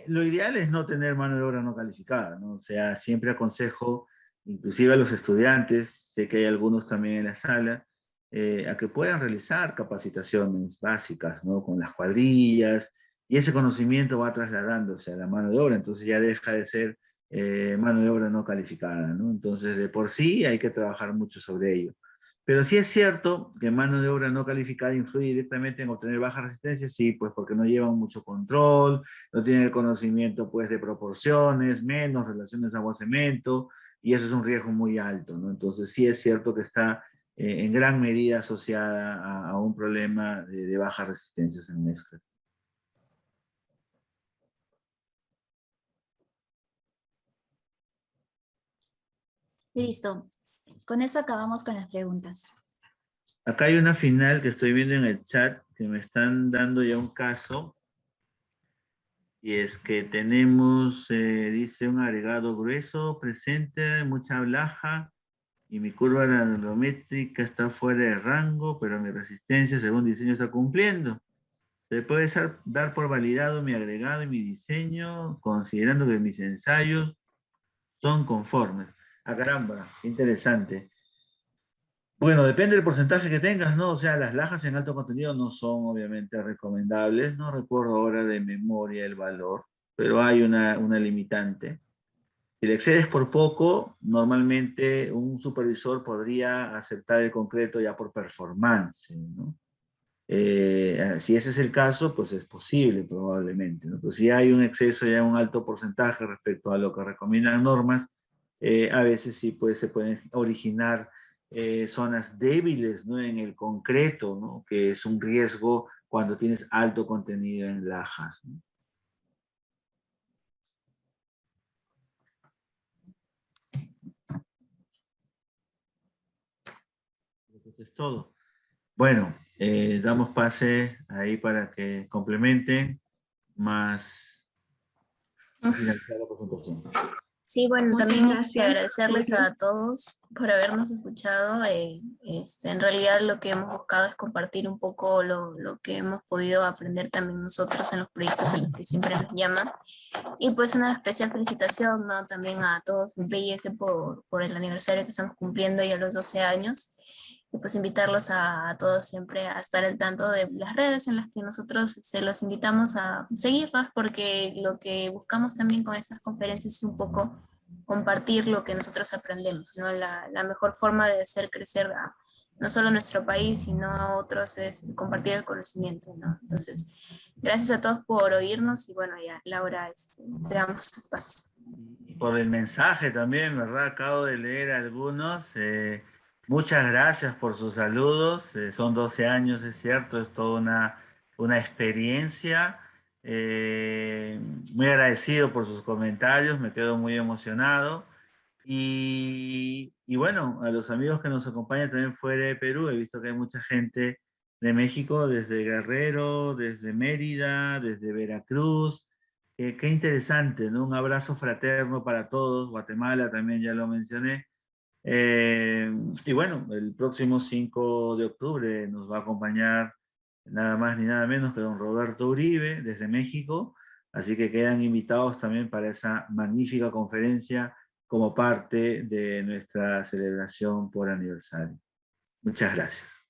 lo ideal es no tener mano de obra no calificada, ¿no? O sea, siempre aconsejo, inclusive a los estudiantes, sé que hay algunos también en la sala, a que puedan realizar capacitaciones básicas, ¿no?, con las cuadrillas, y ese conocimiento va trasladándose a la mano de obra, entonces ya deja de ser mano de obra no calificada, ¿no? Entonces, de por sí hay que trabajar mucho sobre ello. Pero sí es cierto que mano de obra no calificada influye directamente en obtener baja resistencia, sí, pues porque no llevan mucho control, no tienen el conocimiento, pues, de proporciones, menos relaciones agua-cemento, y eso es un riesgo muy alto, ¿no? Entonces sí es cierto que está en gran medida asociada a un problema de bajas resistencias en mezclas. Listo. Con eso acabamos con las preguntas. Acá hay una final que estoy viendo en el chat, que me están dando ya un caso, y es que tenemos, dice, un agregado grueso presente, mucha blaja, y mi curva nanométrica está fuera de rango, pero mi resistencia según diseño está cumpliendo. Se puede dar por validado mi agregado y mi diseño, considerando que mis ensayos son conformes. Ah, caramba, qué interesante. Bueno, depende del porcentaje que tengas, ¿no? O sea, las lajas en alto contenido no son obviamente recomendables. No recuerdo ahora de memoria el valor, pero hay una limitante. Si le excedes por poco, normalmente un supervisor podría aceptar el concreto ya por performance, ¿no? Si ese es el caso, pues es posible probablemente, ¿no? Pero si hay un exceso, ya un alto porcentaje respecto a lo que recomiendan normas, a veces sí pues, se pueden originar zonas débiles, ¿no? En el concreto, ¿no? Que es un riesgo cuando tienes alto contenido en lajas, ¿no? Eso es todo. Bueno, damos pase ahí para que complementen más finalizar la presentación. Sí, bueno, Muchas también gracias, agradecerles Julio. a todos por habernos escuchado. En realidad lo que hemos buscado es compartir un poco lo que hemos podido aprender también nosotros en los proyectos en los que siempre nos llaman. Y pues una especial felicitación, ¿no? También a todos en PIS por el aniversario que estamos cumpliendo ya los 12 años. Y pues invitarlos a todos siempre a estar al tanto de las redes en las que nosotros se los invitamos a seguirlas, porque lo que buscamos también con estas conferencias es un poco compartir lo que nosotros aprendemos, ¿no? La mejor forma de hacer crecer no solo a nuestro país, sino a otros es compartir el conocimiento, ¿no? Entonces, gracias a todos por oírnos y bueno, ya, Laura, te damos un paso. Y por el mensaje también, ¿verdad? Acabo de leer algunos. Muchas gracias por sus saludos. Son 12 años, es cierto, es toda una experiencia. Eh, Muy agradecido por sus comentarios, me quedo muy emocionado. Y bueno, a los amigos que nos acompañan también fuera de Perú, he visto que hay mucha gente de México, desde Guerrero, desde Mérida, desde Veracruz. Qué interesante, ¿no? Un abrazo fraterno para todos. Guatemala también ya lo mencioné. Eh, y bueno, el próximo 5 de octubre nos va a acompañar nada más ni nada menos que don Roberto Uribe desde México. Así que quedan invitados también para esa magnífica conferencia como parte de nuestra celebración por aniversario. Muchas gracias.